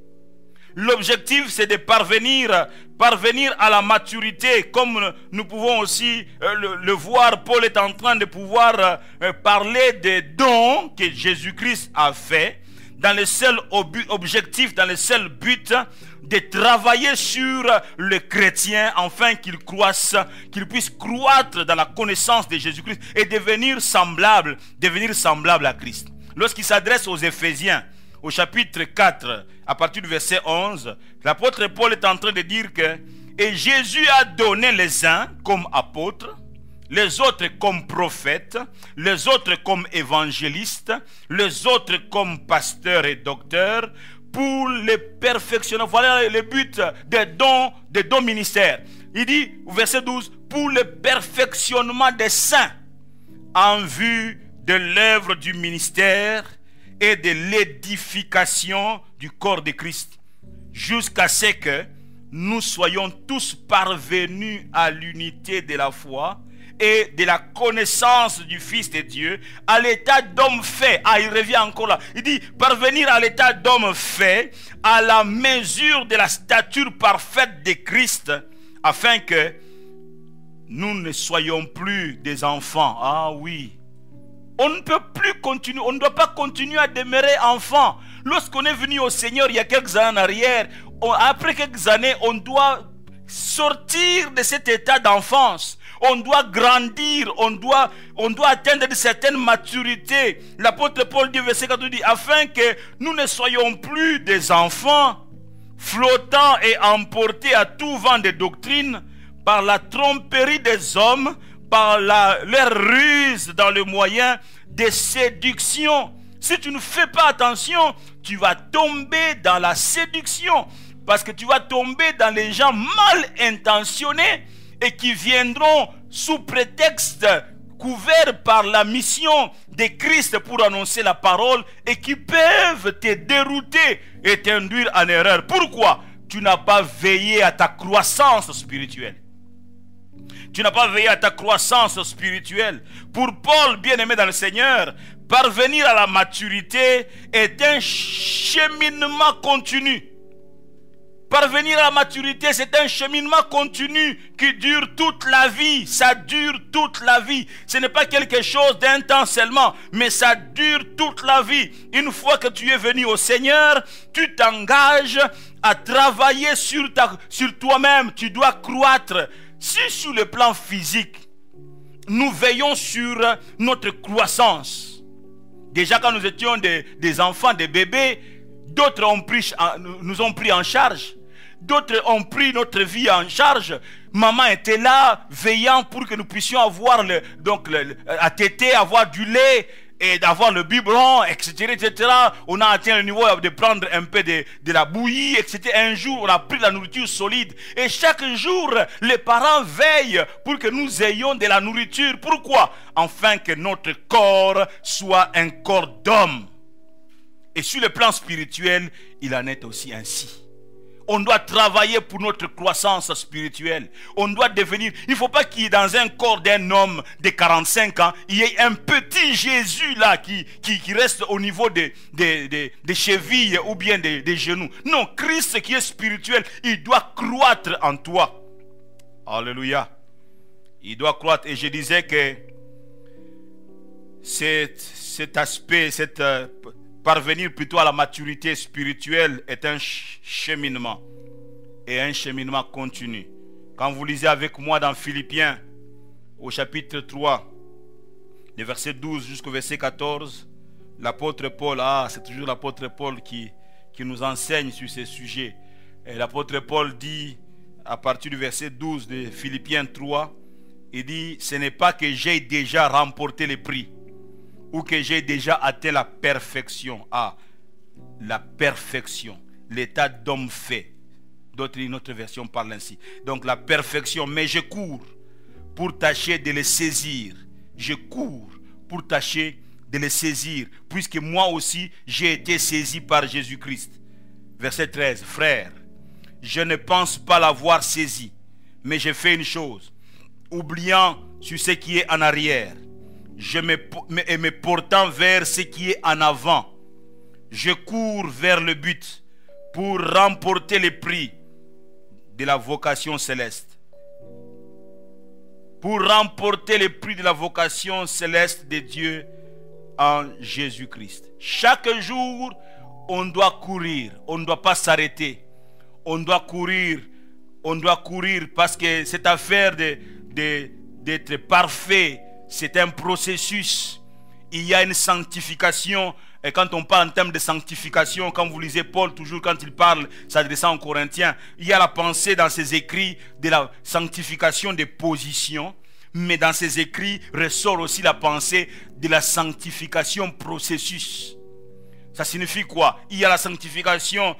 L'objectif, c'est de parvenir à la maturité, comme nous pouvons aussi le voir. Paul est en train de pouvoir parler des dons que Jésus-Christ a fait, dans le seul objectif, dans le seul but de travailler sur le chrétien afin qu'il croisse, qu'il puisse croître dans la connaissance de Jésus-Christ et devenir semblable à Christ. Lorsqu'il s'adresse aux Éphésiens, au chapitre 4, à partir du verset 11, l'apôtre Paul est en train de dire que « Et Jésus a donné les uns comme apôtres, les autres comme prophètes, les autres comme évangélistes, les autres comme pasteurs et docteurs, pour le perfectionnement. » Voilà le but des dons ministères. Il dit, au verset 12, pour le perfectionnement des saints, en vue de l'œuvre du ministère et de l'édification du corps de Christ, jusqu'à ce que nous soyons tous parvenus à l'unité de la foi et de la connaissance du Fils de Dieu, à l'état d'homme fait. Ah, il revient encore là. Il dit, parvenir à l'état d'homme fait, à la mesure de la stature parfaite de Christ, afin que nous ne soyons plus des enfants. Ah oui. On ne peut plus continuer, on ne doit pas continuer à demeurer enfant. Lorsqu'on est venu au Seigneur il y a quelques années en arrière, après quelques années, on doit sortir de cet état d'enfance. On doit grandir, on doit atteindre une certaine maturité. L'apôtre Paul dit, verset 4, dit, afin que nous ne soyons plus des enfants, flottant et emportés à tout vent de doctrine, par la tromperie des hommes, par leur ruse dans le moyen de séduction. Si tu ne fais pas attention, tu vas tomber dans la séduction. Parce que tu vas tomber dans les gens mal intentionnés et qui viendront sous prétexte couvert par la mission de Christ pour annoncer la parole et qui peuvent te dérouter et t'induire en erreur. Pourquoi? Tu n'as pas veillé à ta croissance spirituelle. Tu n'as pas veillé à ta croissance spirituelle. Pour Paul, bien-aimé dans le Seigneur, parvenir à la maturité est un cheminement continu. Parvenir à la maturité, c'est un cheminement continu qui dure toute la vie. Ça dure toute la vie. Ce n'est pas quelque chose d'un temps seulement, mais ça dure toute la vie. Une fois que tu es venu au Seigneur, tu t'engages à travailler sur toi-même. Tu dois croître. Si sur le plan physique, nous veillons sur notre croissance. Déjà quand nous étions des enfants, des bébés, d'autres nous ont pris en charge. D'autres ont pris notre vie en charge. Maman était là, veillant pour que nous puissions avoir à téter, avoir du lait et d'avoir le biberon, etc., etc. On a atteint le niveau de prendre un peu de la bouillie, etc. Un jour, on a pris la nourriture solide. Et chaque jour, les parents veillent pour que nous ayons de la nourriture. Pourquoi? Afin que notre corps soit un corps d'homme. Et sur le plan spirituel, il en est aussi ainsi. On doit travailler pour notre croissance spirituelle. On doit devenir... Il ne faut pas qu'il y ait dans un corps d'un homme de 45 ans, il y ait un petit Jésus là qui reste au niveau des chevilles ou bien des genoux. Non, Christ qui est spirituel, il doit croître en toi. Alléluia. Il doit croître. Et je disais que cet aspect, parvenir plutôt à la maturité spirituelle est un cheminement et un cheminement continu. Quand vous lisez avec moi dans Philippiens au chapitre 3, le verset 12 jusqu'au verset 14, l'apôtre Paul, c'est toujours l'apôtre Paul qui nous enseigne sur ces sujets. Et l'apôtre Paul dit à partir du verset 12 de Philippiens 3, il dit: ce n'est pas que j'ai déjà remporté le prix ou que j'ai déjà atteint la perfection. La perfection, l'état d'homme fait. Notre version parle ainsi. Donc la perfection, mais je cours pour tâcher de le saisir. Je cours pour tâcher de le saisir, puisque moi aussi j'ai été saisi par Jésus-Christ. Verset 13, frère, je ne pense pas l'avoir saisi, mais j'ai fait une chose, oubliant sur ce qui est en arrière, et me portant vers ce qui est en avant, je cours vers le but pour remporter le prix de la vocation céleste. Pour remporter le prix de la vocation céleste de Dieu en Jésus-Christ. Chaque jour, on doit courir, on ne doit pas s'arrêter. On doit courir parce que cette affaire d'être parfait, c'est un processus. Il y a une sanctification. Et quand on parle en termes de sanctification, quand vous lisez Paul, toujours quand il parle, s'adressant aux Corinthiens, il y a la pensée dans ses écrits de la sanctification des positions. Mais dans ses écrits ressort aussi la pensée de la sanctification processus. Ça signifie quoi? Il y a la sanctification,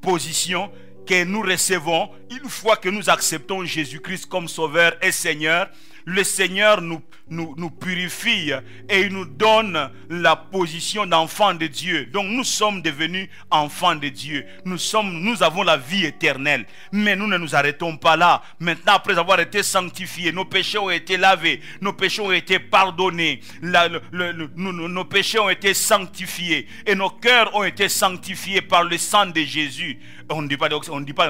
position, que nous recevons une fois que nous acceptons Jésus-Christ comme Sauveur et Seigneur. Le Seigneur nous purifie et il nous donne la position d'enfant de Dieu. Donc nous sommes devenus enfants de Dieu. Nous avons la vie éternelle. Mais nous ne nous arrêtons pas là. Maintenant, après avoir été sanctifiés, nos péchés ont été lavés, nos péchés ont été pardonnés, nos péchés ont été sanctifiés et nos cœurs ont été sanctifiés par le sang de Jésus. On ne dit pas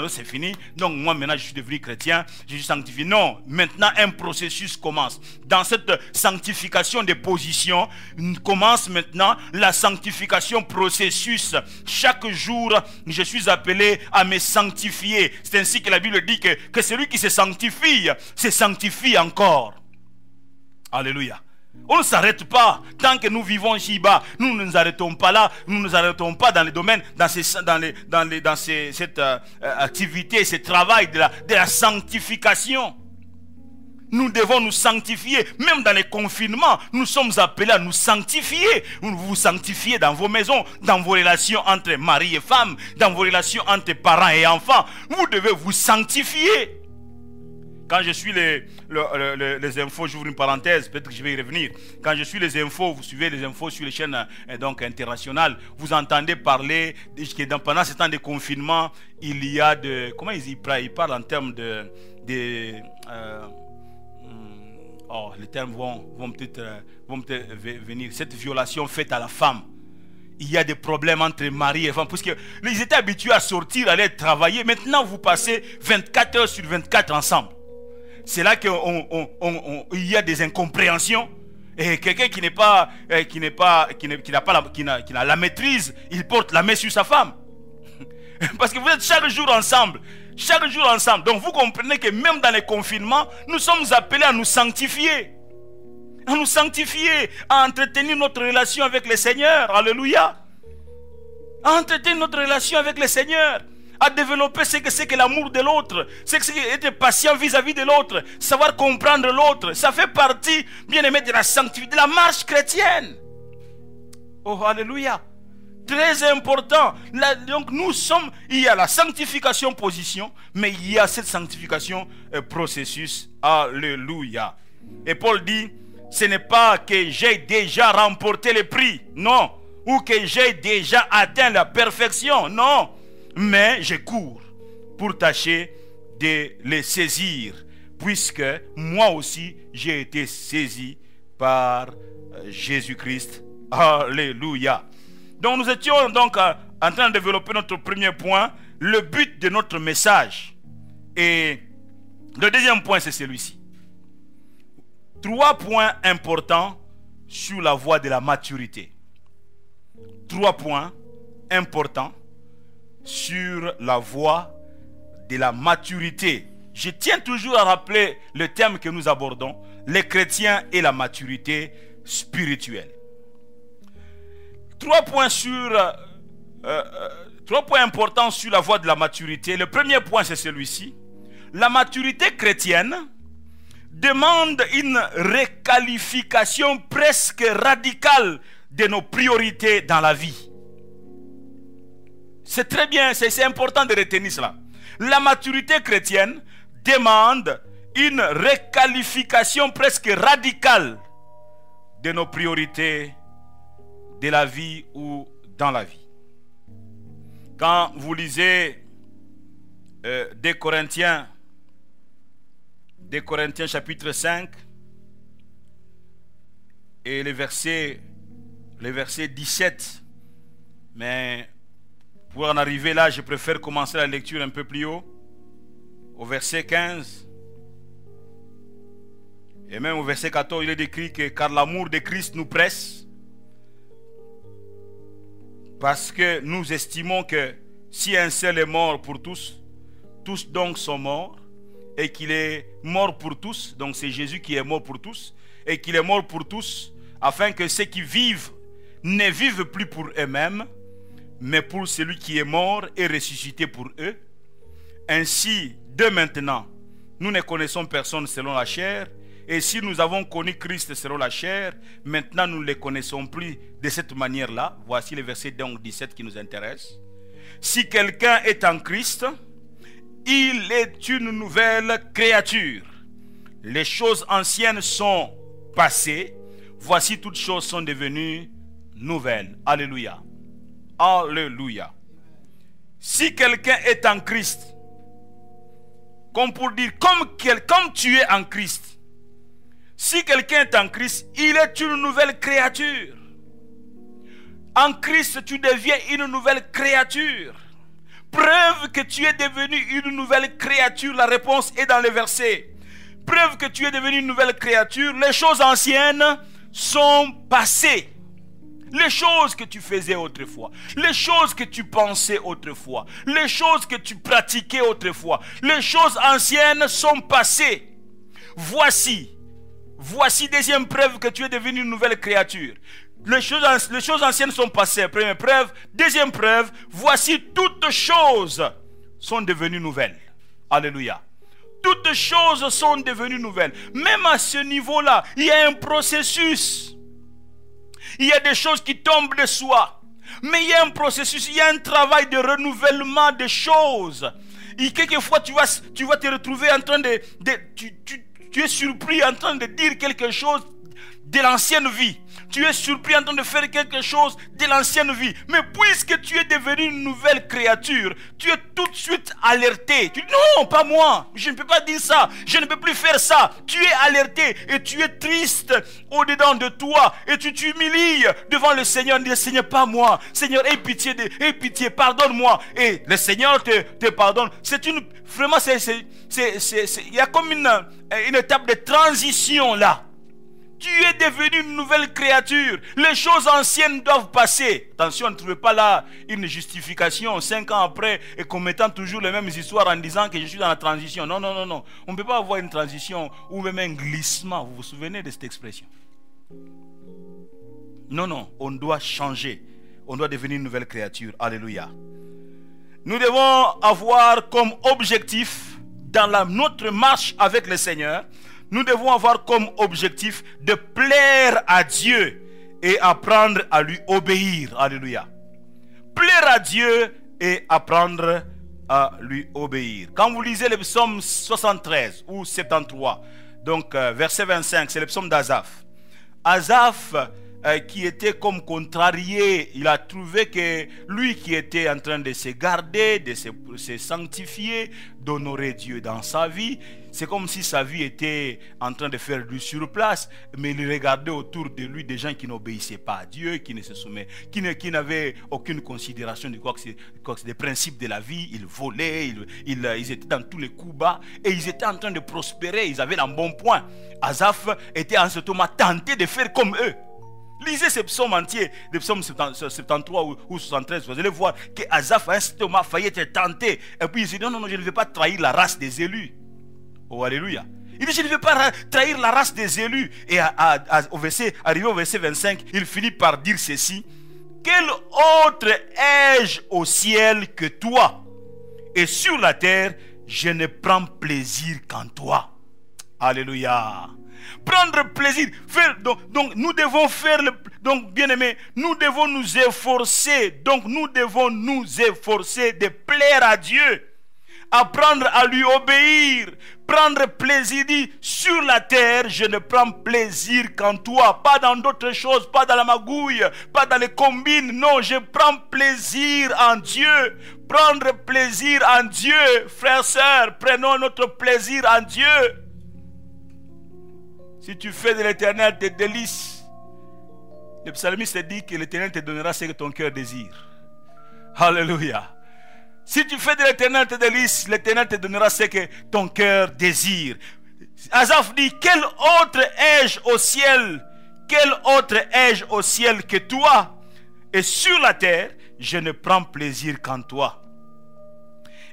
c'est fini, donc moi maintenant je suis devenu chrétien, je suis sanctifié. Non, maintenant un processus commence. Dans cette sanctification des positions, commence maintenant la sanctification processus. Chaque jour, je suis appelé à me sanctifier. C'est ainsi que la Bible dit que celui qui se sanctifie encore. Alléluia. On ne s'arrête pas. Tant que nous vivons ici-bas, nous ne nous arrêtons pas là. Nous ne nous arrêtons pas dans les domaines, dans cette activité, ce travail de la sanctification. Nous devons nous sanctifier. Même dans les confinements, nous sommes appelés à nous sanctifier. Vous vous sanctifiez dans vos maisons, dans vos relations entre mari et femme, dans vos relations entre parents et enfants. Vous devez vous sanctifier. Quand je suis les infos, j'ouvre une parenthèse, peut-être que je vais y revenir. Quand je suis les infos, vous suivez les infos sur les chaînes donc internationales, vous entendez parler que pendant ce temps de confinement, il y a de... Comment ils parlent en termes de les termes vont peut-être venir. Cette violation faite à la femme. Il y a des problèmes entre mari et femme. Parce qu'ils étaient habitués à sortir, à aller travailler. Maintenant, vous passez 24 heures sur 24 ensemble. C'est là qu'il y a des incompréhensions. Et quelqu'un qui n'a la maîtrise, il porte la main sur sa femme. Parce que vous êtes chaque jour ensemble. Chaque jour ensemble. Donc vous comprenez que même dans les confinements, nous sommes appelés à nous sanctifier. À nous sanctifier, à entretenir notre relation avec le Seigneur. Alléluia. À entretenir notre relation avec le Seigneur. À développer ce que c'est que l'amour de l'autre. Ce que c'est être patient vis-à-vis de l'autre. Savoir comprendre l'autre. Ça fait partie, bien aimé, de la sanctification, de la marche chrétienne. Oh, alléluia. Très important. Là, donc nous sommes, il y a la sanctification position, mais il y a cette sanctification processus. Alléluia. Et Paul dit, ce n'est pas que j'ai déjà remporté le prix, non, ou que j'ai déjà atteint la perfection, non, mais je cours pour tâcher de les saisir, puisque moi aussi j'ai été saisi par Jésus-Christ. Alléluia. Donc nous étions donc en train de développer notre premier point, le but de notre message. Et le deuxième point, c'est celui-ci. 3 points importants sur la voie de la maturité. 3 points importants sur la voie de la maturité. Je tiens toujours à rappeler le thème que nous abordons, les chrétiens et la maturité spirituelle. 3 points importants sur la voie de la maturité. Le premier point, c'est celui-ci. La maturité chrétienne demande une requalification presque radicale de nos priorités dans la vie. C'est très bien, c'est important de retenir cela. La maturité chrétienne demande une requalification presque radicale de nos priorités de la vie ou dans la vie. Quand vous lisez 2 Corinthiens chapitre 5 et le verset 17, mais pour en arriver là, je préfère commencer la lecture un peu plus haut, au verset 15. Et même au verset 14, il est écrit que car l'amour de Christ nous presse, parce que nous estimons que si un seul est mort pour tous, tous donc sont morts, et qu'il est mort pour tous, donc c'est Jésus qui est mort pour tous, et qu'il est mort pour tous, afin que ceux qui vivent ne vivent plus pour eux-mêmes, mais pour celui qui est mort et ressuscité pour eux. Ainsi, de maintenant, nous ne connaissons personne selon la chair, et si nous avons connu Christ selon la chair, maintenant nous ne le connaissons plus de cette manière-là. Voici le verset 17 qui nous intéresse. Si quelqu'un est en Christ, il est une nouvelle créature. Les choses anciennes sont passées, voici toutes choses sont devenues nouvelles. Alléluia. Alléluia. Si quelqu'un est en Christ, comme pour dire, comme tu es en Christ, si quelqu'un est en Christ, il est une nouvelle créature. En Christ, tu deviens une nouvelle créature. Preuve que tu es devenu une nouvelle créature. La réponse est dans le verset. Preuve que tu es devenu une nouvelle créature. Les choses anciennes sont passées. Les choses que tu faisais autrefois, les choses que tu pensais autrefois, les choses que tu pratiquais autrefois, les choses anciennes sont passées. Voici, voici deuxième preuve que tu es devenu une nouvelle créature. Les choses anciennes sont passées. Première preuve. Deuxième preuve, voici toutes choses sont devenues nouvelles. Alléluia. Toutes choses sont devenues nouvelles. Même à ce niveau-là, il y a un processus. Il y a des choses qui tombent de soi. Mais il y a un processus, il y a un travail de renouvellement des choses. Et quelquefois, tu vas te retrouver en train tu es surpris en train de dire quelque chose de l'ancienne vie. Tu es surpris en train de faire quelque chose de l'ancienne vie. Mais puisque tu es devenu une nouvelle créature, tu es tout de suite alerté. Tu dis non, pas moi. Je ne peux pas dire ça. Je ne peux plus faire ça. Tu es alerté et tu es triste au-dedans de toi. Et tu t'humilies devant le Seigneur. Dis Seigneur, pas moi. Seigneur, aie pitié, pardonne-moi. Et le Seigneur te pardonne. C'est une... Vraiment, il y a comme une étape de transition là. Tu es devenu une nouvelle créature. Les choses anciennes doivent passer. Attention, ne trouvez pas là une justification 5 ans après et commettant toujours les mêmes histoires en disant que je suis dans la transition. Non, non, non, non. On ne peut pas avoir une transition ou même un glissement. Vous vous souvenez de cette expression? Non, non. On doit changer. On doit devenir une nouvelle créature. Alléluia. Nous devons avoir comme objectif dans notre marche avec le Seigneur, nous devons avoir comme objectif de plaire à Dieu et apprendre à lui obéir. Alléluia. Plaire à Dieu et apprendre à lui obéir. Quand vous lisez le psaume 73 ou 73, donc verset 25, c'est le psaume d'Asaph. Asaph, qui était comme contrarié, il a trouvé que lui qui était en train de se garder, de se sanctifier, d'honorer Dieu dans sa vie, c'est comme si sa vie était en train de faire du surplace, mais il regardait autour de lui des gens qui n'obéissaient pas à Dieu, qui ne se soumettaient, qui n'avaient aucune considération de quoi que c'est des principes de la vie. Ils volaient, ils étaient dans tous les coups bas et ils étaient en train de prospérer, ils avaient un bon point. Asaph était en ce moment tenté de faire comme eux. Lisez ces psaumes entiers, les psaumes 73 ou 73, vous allez voir que Asaph à un certain moment failli être tenté. Et puis il dit non, non, non, je ne vais pas trahir la race des élus. Oh, alléluia. Il dit je ne vais pas trahir la race des élus. Et arrivé au verset 25, il finit par dire ceci: quel autre ai-je au ciel que toi? Et sur la terre, je ne prends plaisir qu'en toi. Alléluia. Prendre plaisir. Donc nous devons faire donc bien aimé, nous devons nous efforcer. Donc nous devons nous efforcer de plaire à Dieu. Apprendre à lui obéir. Prendre plaisir. Dit sur la terre, je ne prends plaisir qu'en toi. Pas dans d'autres choses, pas dans la magouille, pas dans les combines. Non, je prends plaisir en Dieu. Prendre plaisir en Dieu. Frères, sœurs, prenons notre plaisir en Dieu. Si tu fais de l'Éternel tes délices, le psalmiste dit que l'Éternel te donnera ce que ton cœur désire. Alléluia. Si tu fais de l'Éternel tes délices, l'Éternel te donnera ce que ton cœur désire. Asaph dit, quel autre ai-je au ciel? Quel autre ai-je au ciel que toi? Et sur la terre, je ne prends plaisir qu'en toi.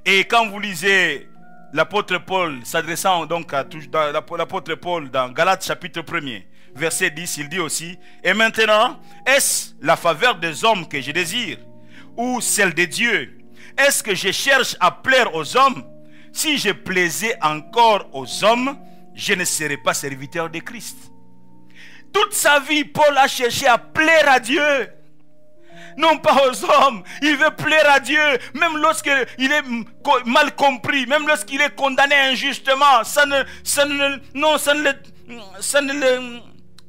Et quand vous lisez l'apôtre Paul, s'adressant donc à l'apôtre Paul dans Galates chapitre 1er, verset 10, il dit aussi: et maintenant, est-ce la faveur des hommes que je désire, ou celle de Dieu? Est-ce que je cherche à plaire aux hommes? Si je plaisais encore aux hommes, je ne serais pas serviteur de Christ. Toute sa vie, Paul a cherché à plaire à Dieu, non pas aux hommes. Il veut plaire à Dieu, même lorsqu'il est mal compris, même lorsqu'il est condamné injustement.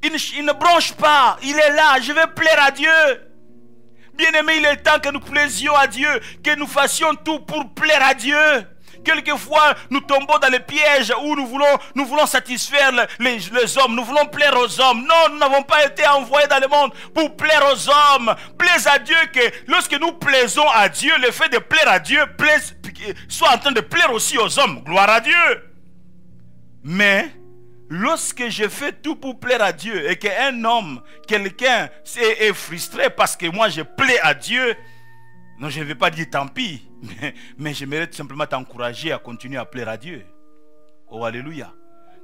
Il ne bronche pas. Il est là, je veux plaire à Dieu. Bien-aimé, il est temps que nous plaisions à Dieu, que nous fassions tout pour plaire à Dieu. Quelquefois, nous tombons dans les pièges où nous voulons satisfaire les hommes. Nous voulons plaire aux hommes. Non, nous n'avons pas été envoyés dans le monde pour plaire aux hommes. Plaise à Dieu, que lorsque nous plaisons à Dieu, le fait de plaire à Dieu soit en train de plaire aussi aux hommes. Gloire à Dieu. Mais lorsque je fais tout pour plaire à Dieu et qu'un homme, quelqu'un est frustré parce que moi je plais à Dieu, non, je ne vais pas dire tant pis, mais j'aimerais tout simplement t'encourager à continuer à plaire à Dieu. Oh, alléluia.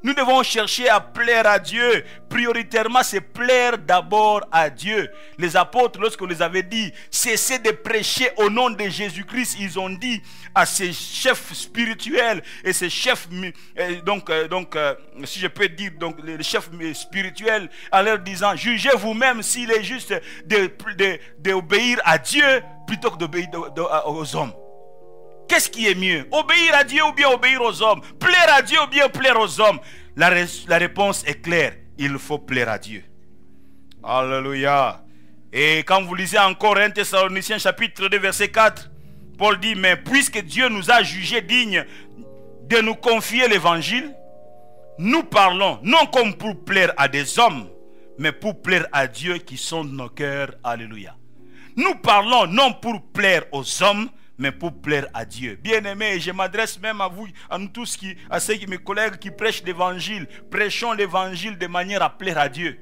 Nous devons chercher à plaire à Dieu. Prioritairement, c'est plaire d'abord à Dieu. Les apôtres, lorsqu'on les avait dit, cessez de prêcher au nom de Jésus-Christ, ils ont dit à ces chefs spirituels et ces chefs, si je peux dire, donc les chefs spirituels, en leur disant, jugez vous-même s'il est juste d'obéir à Dieu plutôt que d'obéir aux hommes. Qu'est-ce qui est mieux? Obéir à Dieu ou bien obéir aux hommes? Plaire à Dieu ou bien plaire aux hommes? La réponse est claire. Il faut plaire à Dieu. Alléluia. Et quand vous lisez encore 1 Thessaloniciens chapitre 2 verset 4, Paul dit, mais puisque Dieu nous a jugés dignes de nous confier l'évangile, nous parlons non comme pour plaire à des hommes, mais pour plaire à Dieu qui sonde nos cœurs. Alléluia. Nous parlons non pour plaire aux hommes, mais pour plaire à Dieu. Bien-aimés, je m'adresse même à vous, à nous tous, à mes collègues qui prêchent l'évangile. Prêchons l'évangile de manière à plaire à Dieu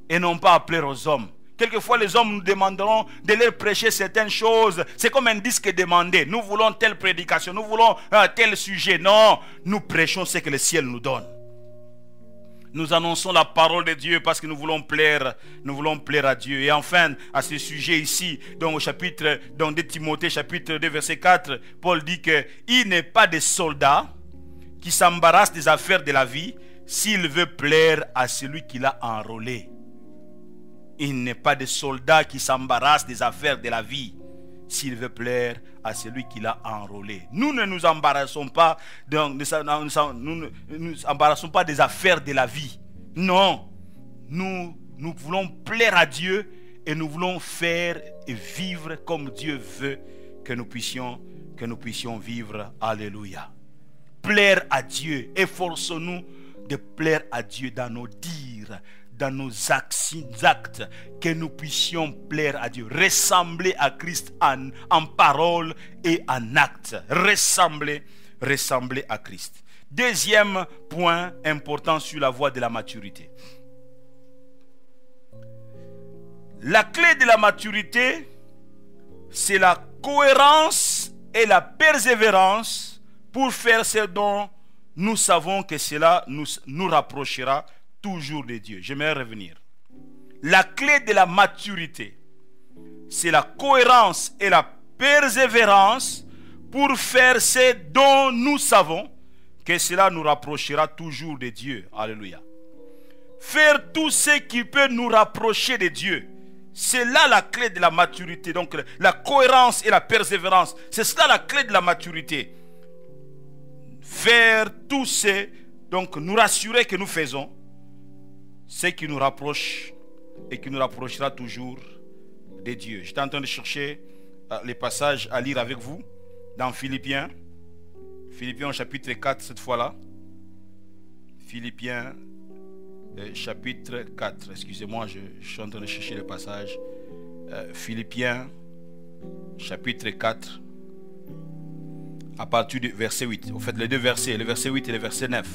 et non pas à plaire aux hommes. Quelquefois, les hommes nous demanderont de leur prêcher certaines choses. C'est comme un disque demandé. Nous voulons telle prédication, nous voulons tel sujet. Non, nous prêchons ce que le ciel nous donne. Nous annonçons la parole de Dieu parce que nous voulons plaire à Dieu. Et enfin, à ce sujet ici, donc au chapitre, dans 2 Timothée, chapitre 2, verset 4, Paul dit qu'il n'est pas de soldat qui s'embarrasse des affaires de la vie s'il veut plaire à celui qui l'a enrôlé. Il n'est pas de soldat qui s'embarrasse des affaires de la vie s'il veut plaire à celui qui l'a enrôlé. Nous ne nous embarrassons pas, nous nous embarrassons pas des affaires de la vie. Non, nous voulons plaire à Dieu et nous voulons faire et vivre comme Dieu veut que nous puissions vivre. Alléluia. Plaire à Dieu. Efforçons-nous de plaire à Dieu dans nos dires, dans nos actes, que nous puissions plaire à Dieu, ressembler à Christ en parole et en acte. Ressembler à Christ. Deuxième point important sur la voie de la maturité. La clé de la maturité, c'est la cohérence et la persévérance pour faire ce dont nous savons que cela nous rapprochera toujours de Dieu. J'aimerais revenir. La clé de la maturité, c'est la cohérence et la persévérance pour faire ce dont nous savons que cela nous rapprochera toujours de Dieu. Alléluia. Faire tout ce qui peut nous rapprocher de Dieu. C'est là la clé de la maturité. Donc la cohérence et la persévérance. C'est cela la clé de la maturité. Faire tout ce, donc nous rassurer que nous faisons ce qui nous rapproche et qui nous rapprochera toujours de Dieu. J'étais en train de chercher les passages à lire avec vous dans Philippiens au chapitre 4 cette fois-là. Philippiens chapitre 4. Excusez-moi, je suis en train de chercher les passages. Philippiens chapitre 4 à partir du verset 8. Au fait, les deux versets, le verset 8 et le verset 9.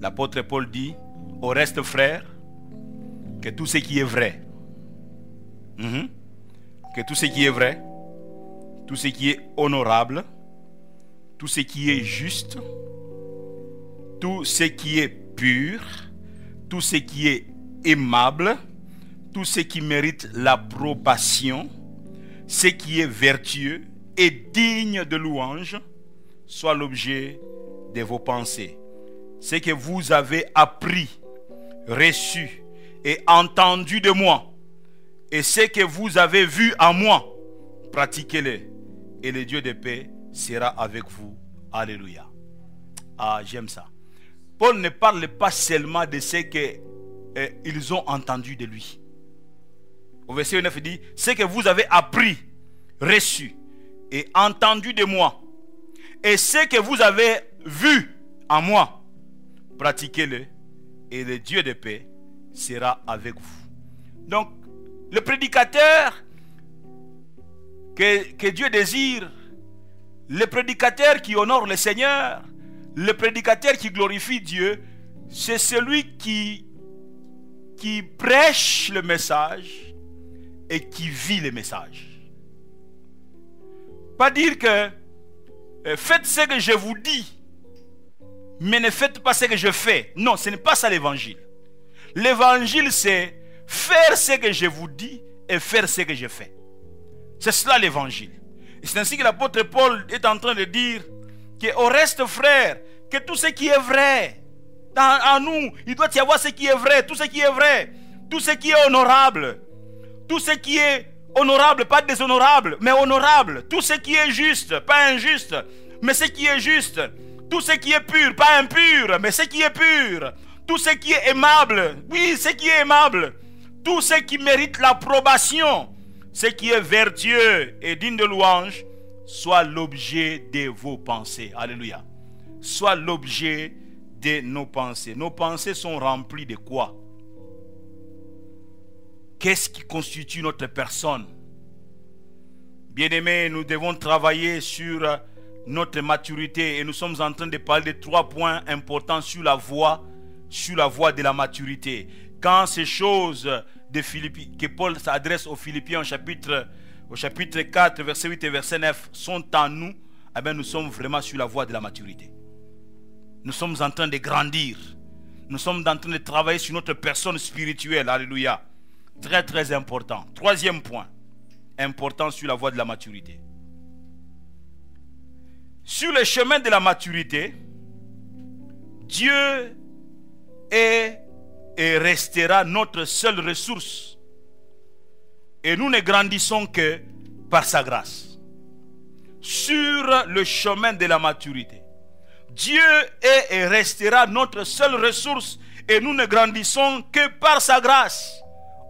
L'apôtre Paul dit: au reste, frères, que tout ce qui est vrai, que tout ce qui est vrai, tout ce qui est honorable, tout ce qui est juste, tout ce qui est pur, tout ce qui est aimable, tout ce qui mérite l'approbation, ce qui est vertueux et digne de louange, soit l'objet de vos pensées. Ce que vous avez appris, reçu et entendu de moi, et ce que vous avez vu en moi, pratiquez-le, et le Dieu de paix sera avec vous. Alléluia. Ah, j'aime ça. Paul ne parle pas seulement de ce qu'ils ont entendu de lui. Au verset 9, il dit: ce que vous avez appris, reçu et entendu de moi, et ce que vous avez vu en moi, pratiquez-le, et le Dieu de paix sera avec vous. Donc, le prédicateur que Dieu désire, le prédicateur qui honore le Seigneur, le prédicateur qui glorifie Dieu, c'est celui qui prêche le message et qui vit le message. Pas dire que faites ce que je vous dis, mais ne faites pas ce que je fais. Non, ce n'est pas ça l'évangile. L'évangile, c'est faire ce que je vous dis et faire ce que je fais. C'est cela l'évangile. Et c'est ainsi que l'apôtre Paul est en train de dire qu'au reste, frère, que tout ce qui est vrai, en nous, il doit y avoir ce qui est vrai, tout ce qui est vrai, tout ce qui est honorable, tout ce qui est honorable, pas déshonorable, mais honorable, tout ce qui est juste, pas injuste, mais ce qui est juste, tout ce qui est pur, pas impur, mais ce qui est pur, tout ce qui est aimable, oui, ce qui est aimable, tout ce qui mérite l'approbation, ce qui est vertueux et digne de louange, soit l'objet de vos pensées. Alléluia. Soit l'objet de nos pensées. Nos pensées sont remplies de quoi? Qu'est-ce qui constitue notre personne? Bien-aimés, nous devons travailler sur notre maturité et nous sommes en train de parler de 3 points importants sur la voie de la maturité. Quand ces choses que Paul s'adresse aux Philippiens au chapitre 4, verset 8 et verset 9 sont en nous, eh bien, nous sommes vraiment sur la voie de la maturité. Nous sommes en train de grandir. Nous sommes en train de travailler sur notre personne spirituelle. Alléluia. Très très important. 3e point important sur la voie de la maturité. Sur le chemin de la maturité, Dieu est et restera notre seule ressource. Et nous ne grandissons que par sa grâce. Sur le chemin de la maturité, Dieu est et restera notre seule ressource. Et nous ne grandissons que par sa grâce.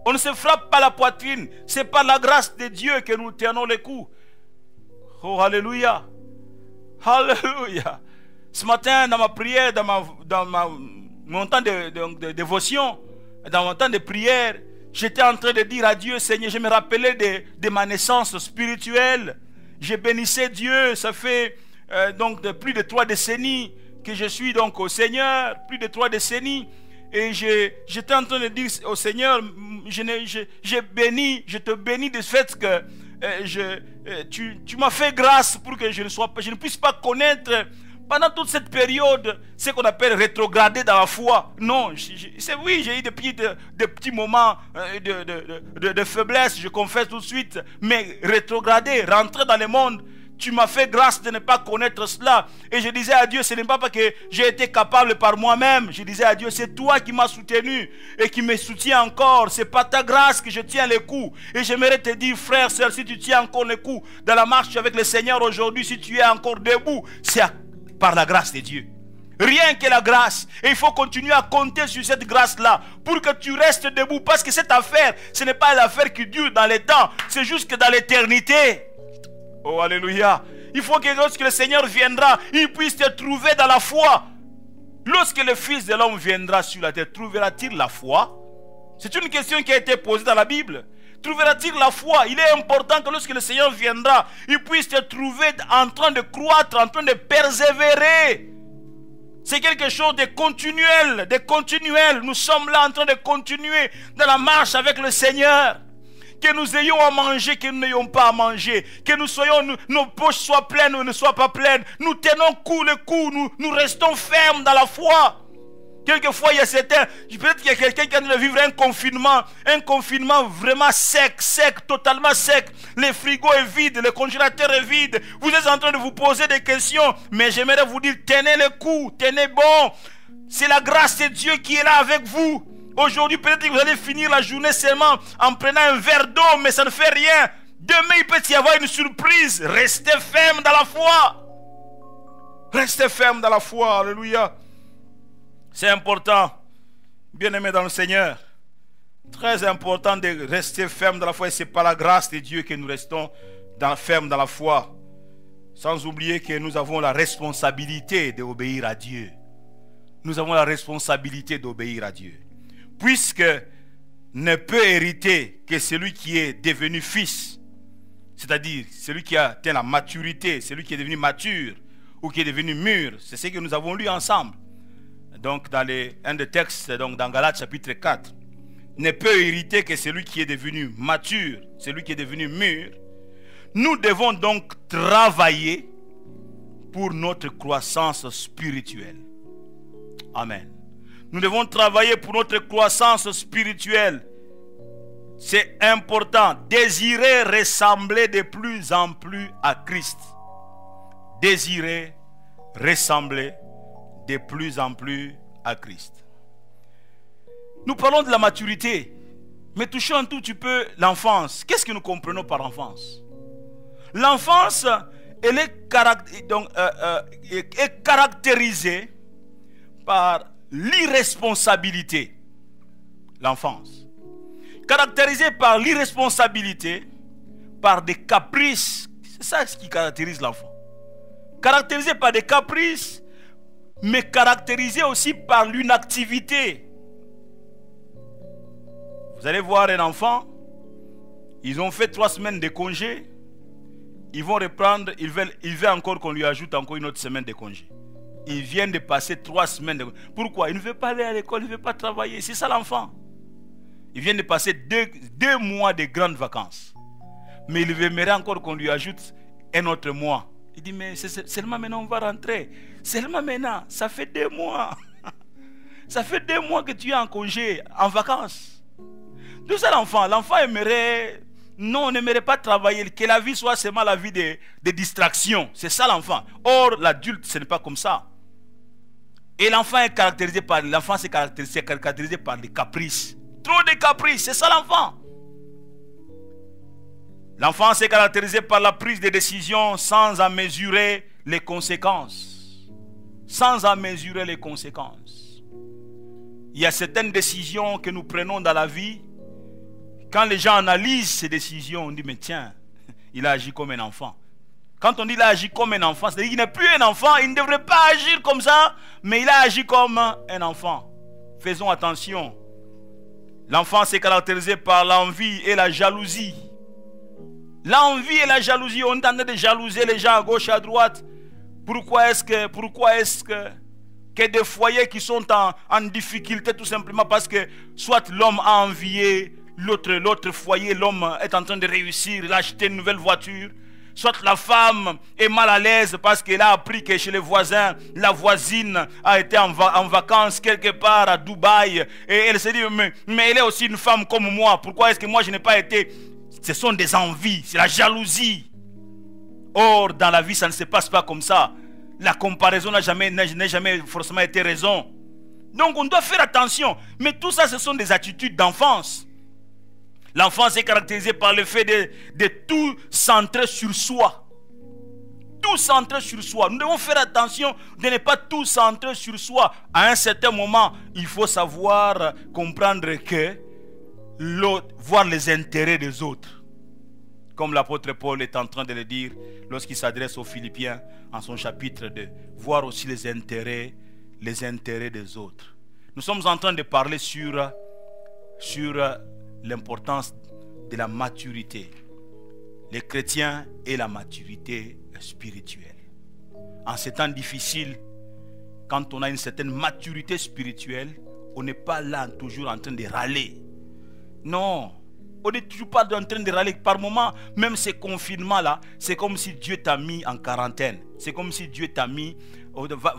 On ne se frappe pas la poitrine. C'est par la grâce de Dieu que nous tenons le coup. Oh, alléluia. Alléluia. Ce matin, dans ma prière, dans mon temps de dévotion, dans mon temps de prière, j'étais en train de dire à Dieu, Seigneur, je me rappelais de ma naissance spirituelle. Je bénissais Dieu. Ça fait donc plus de 3 décennies que je suis donc au Seigneur. Plus de 3 décennies. Et j'étais en train de dire au Seigneur, je te bénis de ce fait que tu m'as fait grâce pour que je ne puisse pas connaître pendant toute cette période ce qu'on appelle rétrograder dans la foi. Non, oui, j'ai eu des petits moments de faiblesse, je confesse tout de suite, mais rétrograder, rentrer dans le monde, tu m'as fait grâce de ne pas connaître cela. Et je disais à Dieu, ce n'est pas parce que j'ai été capable par moi-même. Je disais à Dieu, c'est toi qui m'as soutenu et qui me soutient encore. C'est par ta grâce que je tiens le coup. Et j'aimerais te dire, frère, sœur, si tu tiens encore le coup dans la marche avec le Seigneur aujourd'hui, si tu es encore debout, c'est par la grâce de Dieu. Rien que la grâce. Et il faut continuer à compter sur cette grâce-là pour que tu restes debout. Parce que cette affaire, ce n'est pas l'affaire qui dure dans le temps. C'est juste que dans l'éternité. Oh, alléluia. Il faut que lorsque le Seigneur viendra, il puisse te trouver dans la foi. Lorsque le Fils de l'homme viendra sur la terre, trouvera-t-il la foi? C'est une question qui a été posée dans la Bible. Trouvera-t-il la foi? Il est important que lorsque le Seigneur viendra, il puisse te trouver en train de croître, en train de persévérer. C'est quelque chose de continuel, de continuel. Nous sommes là en train de continuer dans la marche avec le Seigneur. Que nous ayons à manger, que nous n'ayons pas à manger. Que nous soyons, nos poches soient pleines ou ne soient pas pleines. Nous tenons le coup, nous restons fermes dans la foi. Quelquefois, il y a certains, peut-être qu'il y a quelqu'un qui a de vivre un confinement vraiment sec, totalement sec. Le frigo est vide, le congélateur est vide. Vous êtes en train de vous poser des questions, mais j'aimerais vous dire, tenez le coup, tenez bon. C'est la grâce de Dieu qui est là avec vous. Aujourd'hui, peut-être que vous allez finir la journée seulement en prenant un verre d'eau, mais ça ne fait rien. Demain, il peut y avoir une surprise. Restez ferme dans la foi. Restez ferme dans la foi. Alléluia. C'est important, bien-aimés dans le Seigneur. Très important de rester ferme dans la foi. Et c'est par la grâce de Dieu que nous restons fermes dans la foi. Sans oublier que nous avons la responsabilité d'obéir à Dieu. Nous avons la responsabilité d'obéir à Dieu. Puisque ne peut hériter que celui qui est devenu fils, c'est-à-dire celui qui a atteint la maturité, celui qui est devenu mature ou qui est devenu mûr. C'est ce que nous avons lu ensemble. Donc dans un des textes, donc dans Galates chapitre 4, ne peut hériter que celui qui est devenu mature, celui qui est devenu mûr. Nous devons donc travailler pour notre croissance spirituelle. Amen. Nous devons travailler pour notre croissance spirituelle. C'est important. Désirer ressembler de plus en plus à Christ. Désirer ressembler de plus en plus à Christ. Nous parlons de la maturité, mais touchons un tout petit peu l'enfance. Qu'est-ce que nous comprenons par enfance? L'enfance, elle est caractérisée par l'irresponsabilité. L'enfance. Caractérisée par l'irresponsabilité, par des caprices. C'est ça ce qui caractérise l'enfant. Caractérisé par des caprices, mais caractérisé aussi par l'inactivité. Vous allez voir un enfant, ils ont fait 3 semaines de congé, ils vont reprendre, ils veulent encore qu'on lui ajoute encore une autre semaine de congé. Ils viennent de passer 3 semaines de congé. Pourquoi? Il ne veut pas aller à l'école, il ne veut pas travailler. C'est ça l'enfant. Ils viennent de passer 2 mois de grandes vacances. Mais il aimerait encore qu'on lui ajoute un autre mois. Il dit, mais seulement maintenant on va rentrer. Seulement maintenant, ça fait 2 mois. Ça fait 2 mois que tu es en congé, en vacances. Tout ça l'enfant. L'enfant aimerait... Non, on n'aimerait pas travailler. Que la vie soit seulement la vie de distraction. C'est ça l'enfant. Or, l'adulte, ce n'est pas comme ça. Et l'enfant est caractérisé par... L'enfant c'est caractérisé par des caprices. Trop de caprices, c'est ça l'enfant. L'enfant est caractérisé par la prise de décisions sans en mesurer les conséquences. Sans en mesurer les conséquences. Il y a certaines décisions que nous prenons dans la vie. Quand les gens analysent ces décisions, on dit, mais tiens, il a agi comme un enfant. Quand on dit qu'il a agi comme un enfant, c'est-à-dire qu'il n'est plus un enfant, il ne devrait pas agir comme ça, mais il a agi comme un enfant. Faisons attention. L'enfant s'est caractérisé par l'envie et la jalousie. L'envie et la jalousie, on est en train de jalouser les gens à gauche et à droite. Pourquoi est-ce que des foyers qui sont en difficulté tout simplement parce que soit l'homme a envié l'autre foyer, l'homme est en train de réussir, il a acheté une nouvelle voiture. Soit la femme est mal à l'aise parce qu'elle a appris que chez les voisins, la voisine a été en vacances quelque part à Dubaï. Et elle se dit, mais elle est aussi une femme comme moi. Pourquoi est-ce que moi je n'ai pas été... Ce sont des envies, c'est la jalousie. Or, dans la vie, ça ne se passe pas comme ça. La comparaison n'a jamais forcément été raison. Donc, on doit faire attention. Mais tout ça, ce sont des attitudes d'enfance. L'enfance est caractérisée par le fait de tout centrer sur soi. Tout centrer sur soi. Nous devons faire attention de ne pas tout centrer sur soi. À un certain moment, il faut savoir comprendre que voir les intérêts des autres. Comme l'apôtre Paul est en train de le dire lorsqu'il s'adresse aux Philippiens en son chapitre 2. Voir aussi les intérêts des autres. Nous sommes en train de parler sur l'importance de la maturité. Les chrétiens et la maturité spirituelle. En ces temps difficiles, quand on a une certaine maturité spirituelle, on n'est pas là toujours en train de râler. Non, on n'est toujours pas en train de râler. Par moment, même ces confinements-là, c'est comme si Dieu t'a mis en quarantaine. C'est comme si Dieu t'a mis...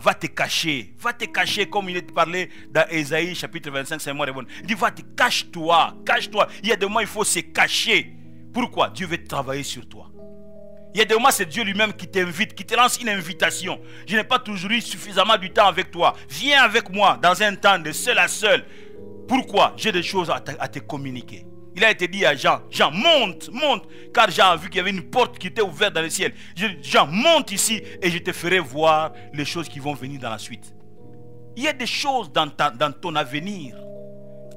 Va te cacher. Va te cacher comme il est parlé dans Ésaïe chapitre 25, c'est moi répondre. Il dit, va te cache-toi. Cache-toi. Il y a des moments, il faut se cacher. Pourquoi? Dieu veut travailler sur toi. Il y a des moments, c'est Dieu lui-même qui t'invite, qui te lance une invitation. Je n'ai pas toujours eu suffisamment du temps avec toi. Viens avec moi dans un temps de seul à seul. Pourquoi? J'ai des choses à te communiquer. Il a été dit à Jean, Jean, monte, car Jean a vu qu'il y avait une porte qui était ouverte dans le ciel. Jean, monte ici et je te ferai voir les choses qui vont venir dans la suite. Il y a des choses dans ton avenir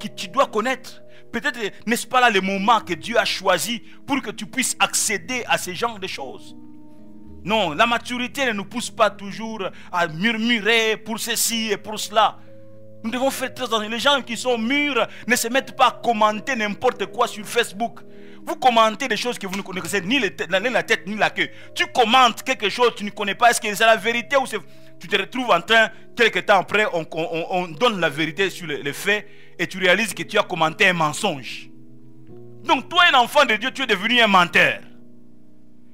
que tu dois connaître. Peut-être, n'est-ce pas là le moment que Dieu a choisi pour que tu puisses accéder à ce genre de choses. Non, la maturité ne nous pousse pas toujours à murmurer pour ceci et pour cela. Nous devons faire très attention. Les gens qui sont mûrs ne se mettent pas à commenter n'importe quoi sur Facebook. Vous commentez des choses que vous ne connaissez ni la tête ni la queue. Tu commentes quelque chose que tu ne connais pas. Est-ce que c'est la vérité ou tu te retrouves en train, quelques temps après, on donne la vérité sur les faits et tu réalises que tu as commenté un mensonge. Donc toi, un enfant de Dieu, tu es devenu un menteur.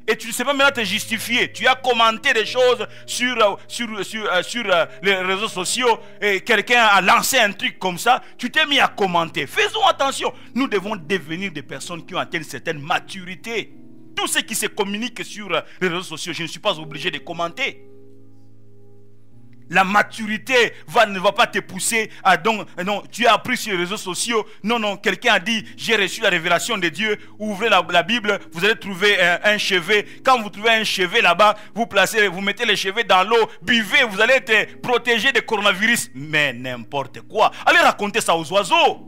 et tu ne sais pas maintenant te justifier. Tu as commenté des choses sur les réseaux sociaux et quelqu'un a lancé un truc comme ça, tu t'es mis à commenter. Faisons attention. Nous devons devenir des personnes qui ont atteint une certaine maturité. Tout ce qui se communique sur les réseaux sociaux, je ne suis pas obligé de commenter. La maturité ne va pas te pousser à donc, non, tu as appris sur les réseaux sociaux, non, quelqu'un a dit, j'ai reçu la révélation de Dieu, ouvrez la Bible, vous allez trouver un chevet. Quand vous trouvez un chevet là-bas, vous mettez les chevets dans l'eau, buvez, vous allez être protégé du coronavirus. Mais n'importe quoi. Allez raconter ça aux oiseaux.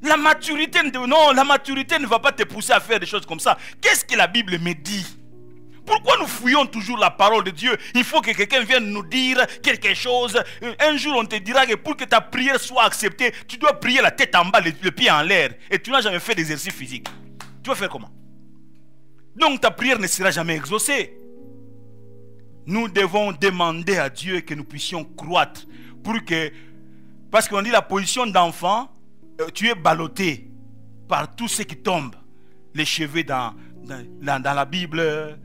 La maturité ne va pas te pousser à faire des choses comme ça. Qu'est-ce que la Bible me dit? Pourquoi nous fouillons toujours la parole de Dieu? Il faut que quelqu'un vienne nous dire quelque chose. Un jour, on te dira que pour que ta prière soit acceptée, tu dois prier la tête en bas, le pied en l'air. Et tu n'as jamais fait d'exercice physique. Tu vas faire comment? Donc ta prière ne sera jamais exaucée. Nous devons demander à Dieu que nous puissions croître. Parce qu'on dit la position d'enfant, tu es ballotté par tout ce qui tombe. Les cheveux dans la Bible,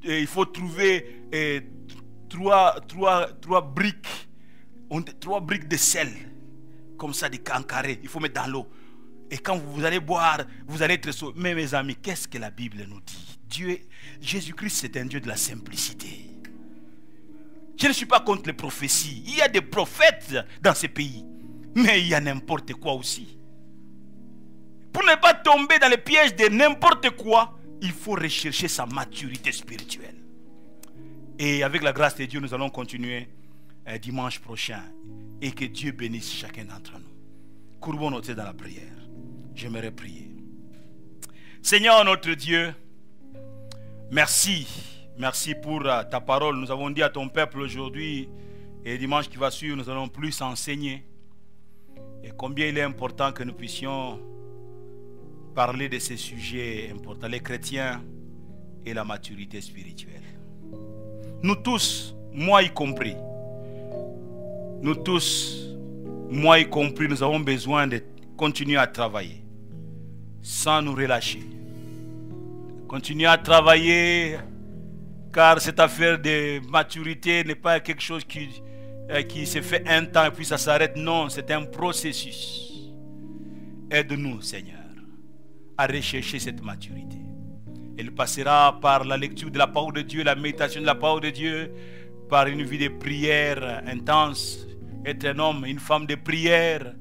il faut trouver trois briques de sel, comme ça, en carré, il faut mettre dans l'eau. Et quand vous allez boire, vous allez être sauvé. Mais mes amis, qu'est-ce que la Bible nous dit? Jésus-Christ, c'est un Dieu de la simplicité. Je ne suis pas contre les prophéties. Il y a des prophètes dans ce pays, mais il y a n'importe quoi aussi. Pour ne pas tomber dans les pièges de n'importe quoi, il faut rechercher sa maturité spirituelle. Et avec la grâce de Dieu, nous allons continuer dimanche prochain. Et que Dieu bénisse chacun d'entre nous. Courbons nos têtes dans la prière. J'aimerais prier. Seigneur notre Dieu, merci. Merci pour ta parole. Nous avons dit à ton peuple aujourd'hui, et dimanche qui va suivre, nous allons plus enseigner. Et combien il est important que nous puissions parler de ces sujets importants, les chrétiens et la maturité spirituelle. Nous tous, moi y compris, nous avons besoin de continuer à travailler sans nous relâcher. Continuer à travailler, car cette affaire de maturité n'est pas quelque chose qui se fait un temps et puis ça s'arrête. Non, c'est un processus. Aide-nous, Seigneur, à rechercher cette maturité. Elle passera par la lecture de la parole de Dieu, la méditation de la parole de Dieu, par une vie de prière intense, être un homme, une femme de prière.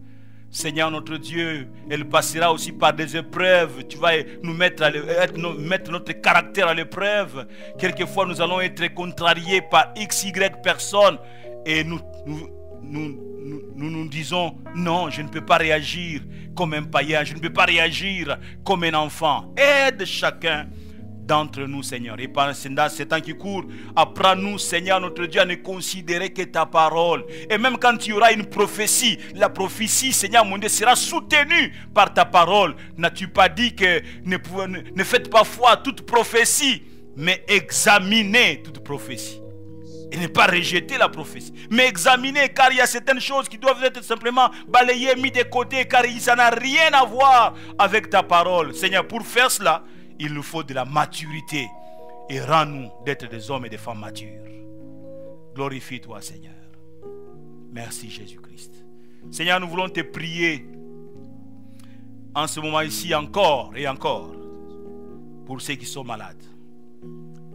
Seigneur notre Dieu, elle passera aussi par des épreuves. Tu vas nous mettre notre caractère à l'épreuve. Quelquefois nous allons être contrariés par X, Y personnes et nous disons non, je ne peux pas réagir comme un païen, je ne peux pas réagir comme un enfant. Aide chacun d'entre nous, Seigneur. Et pendant ce temps qui court, apprends-nous, Seigneur notre Dieu, à ne considérer que ta parole. Et même quand il y aura une prophétie, la prophétie, Seigneur mon Dieu, sera soutenue par ta parole. N'as-tu pas dit que ne faites pas foi à toute prophétie, mais examinez toute prophétie? Et ne pas rejeter la prophétie, mais examiner, car il y a certaines choses qui doivent être simplement balayées, mises de côté, car ça n'a rien à voir avec ta parole. Seigneur, pour faire cela, il nous faut de la maturité. Et rends-nous d'être des hommes et des femmes matures. Glorifie-toi, Seigneur. Merci, Jésus-Christ. Seigneur, nous voulons te prier en ce moment ici encore et encore pour ceux qui sont malades.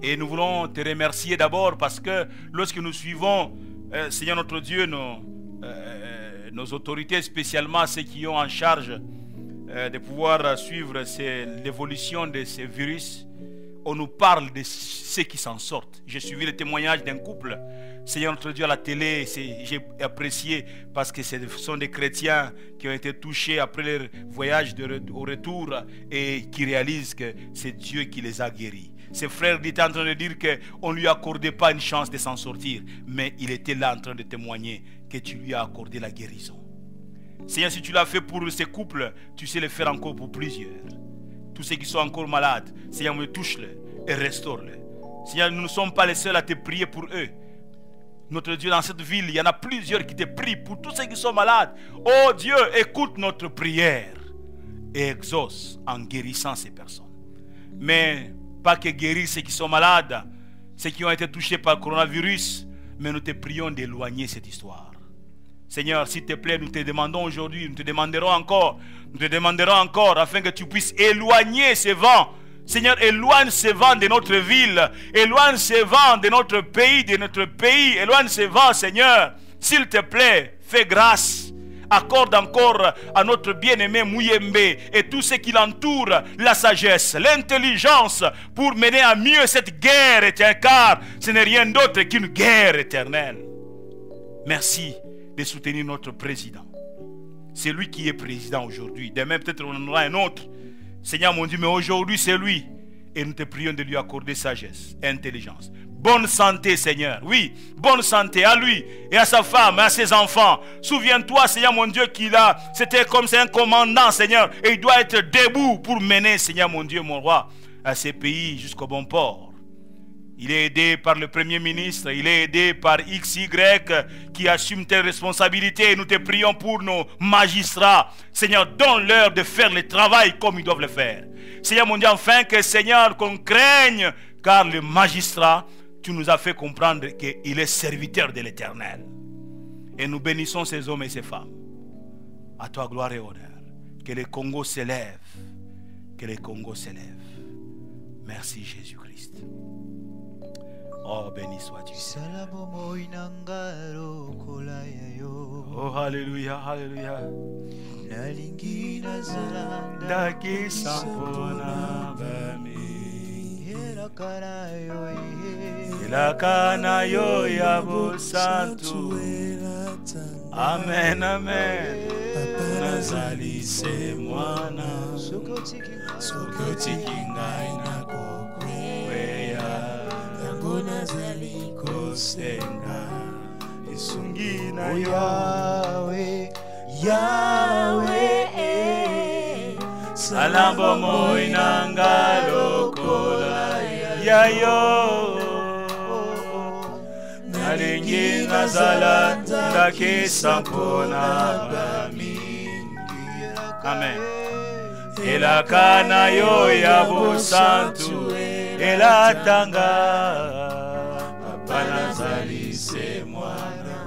Et nous voulons te remercier d'abord parce que lorsque nous suivons, Seigneur notre Dieu, nos autorités, spécialement ceux qui ont en charge de pouvoir suivre l'évolution de ces virus, on nous parle de ceux qui s'en sortent. J'ai suivi le témoignage d'un couple, Seigneur notre Dieu, à la télé, j'ai apprécié parce que ce sont des chrétiens qui ont été touchés après leur voyage au retour et qui réalisent que c'est Dieu qui les a guéris. Ses frères étaient en train de dire qu'on ne lui accordait pas une chance de s'en sortir, mais il était là en train de témoigner que tu lui as accordé la guérison. Seigneur, si tu l'as fait pour ces couples, tu sais le faire encore pour plusieurs. Tous ceux qui sont encore malades, Seigneur, touche-les et restaure-les. Seigneur, nous ne sommes pas les seuls à te prier pour eux. Notre Dieu, dans cette ville, il y en a plusieurs qui te prient pour tous ceux qui sont malades. Oh Dieu, écoute notre prière. et exauce en guérissant ces personnes. Mais pas que guérir ceux qui sont malades, ceux qui ont été touchés par le coronavirus, mais nous te prions d'éloigner cette histoire. Seigneur, s'il te plaît, nous te demandons aujourd'hui, nous te demanderons encore, afin que tu puisses éloigner ces vents. Seigneur, éloigne ces vents de notre ville, éloigne ces vents de notre pays, éloigne ces vents, Seigneur. S'il te plaît, fais grâce. Accorde encore à notre bien-aimé Mouyembe et tous ceux qui l'entourent la sagesse, l'intelligence pour mener à mieux cette guerre éternelle, car ce n'est rien d'autre qu'une guerre éternelle. Merci de soutenir notre président. C'est lui qui est président aujourd'hui. Demain peut-être on en aura un autre. Seigneur mon Dieu, mais aujourd'hui c'est lui. Et nous te prions de lui accorder sagesse et intelligence. Bonne santé, Seigneur. Oui, bonne santé à lui et à sa femme et à ses enfants. Souviens-toi, Seigneur mon Dieu, c'était comme c'est un commandant, Seigneur. Et il doit être debout pour mener, Seigneur mon Dieu, mon roi, à ces pays jusqu'au bon port. Il est aidé par le Premier ministre, il est aidé par XY qui assume telle responsabilité. Et nous te prions pour nos magistrats. Seigneur, donne-leur de faire le travail comme ils doivent le faire. Seigneur mon Dieu, enfin que Seigneur, qu'on craigne, car le magistrat, tu nous as fait comprendre qu'il est serviteur de l'Éternel. Et nous bénissons ces hommes et ces femmes. À toi gloire et honneur. Que le Congo s'élève. Que le Congo s'élève. Merci Jésus-Christ. Oh, béni sois-tu. Oh, alléluia, alléluia. Elakana yo ya bosantu. Amen, amen. Nazali se mwana. Sokoti kingai na kokweya. Yango nazali kosenga. Isungi na Yahweh, Yahweh. Salambo moina ngalokola yayo. Nalingi nazala ndake sampona bamingi. Amen. Elakana yo ya bosantu elatanga. Papa nazali se mwana.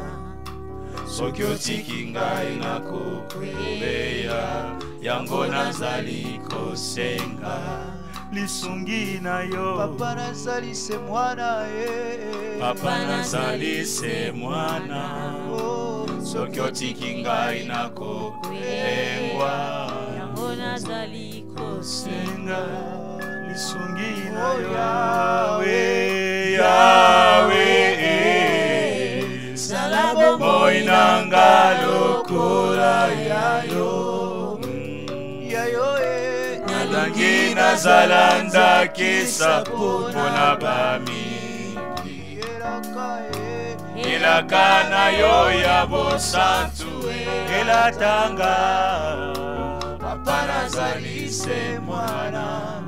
Soki otiki ngai nakokweya. Yango nazali kosenga. Lisungi na yo. Papa nazali se mwana. Papa nazali se mwana. Soki otiki ngai nakokweya. Yango nazali kosenga. Lisungi na yo. Yahweh, Yahweh. Salabo moinanga lokola yayo. Yayo Nalangi nazala ndakisa pona bamingi. Elakana yo ya bosantu elatanga. Papa nazali se mwana.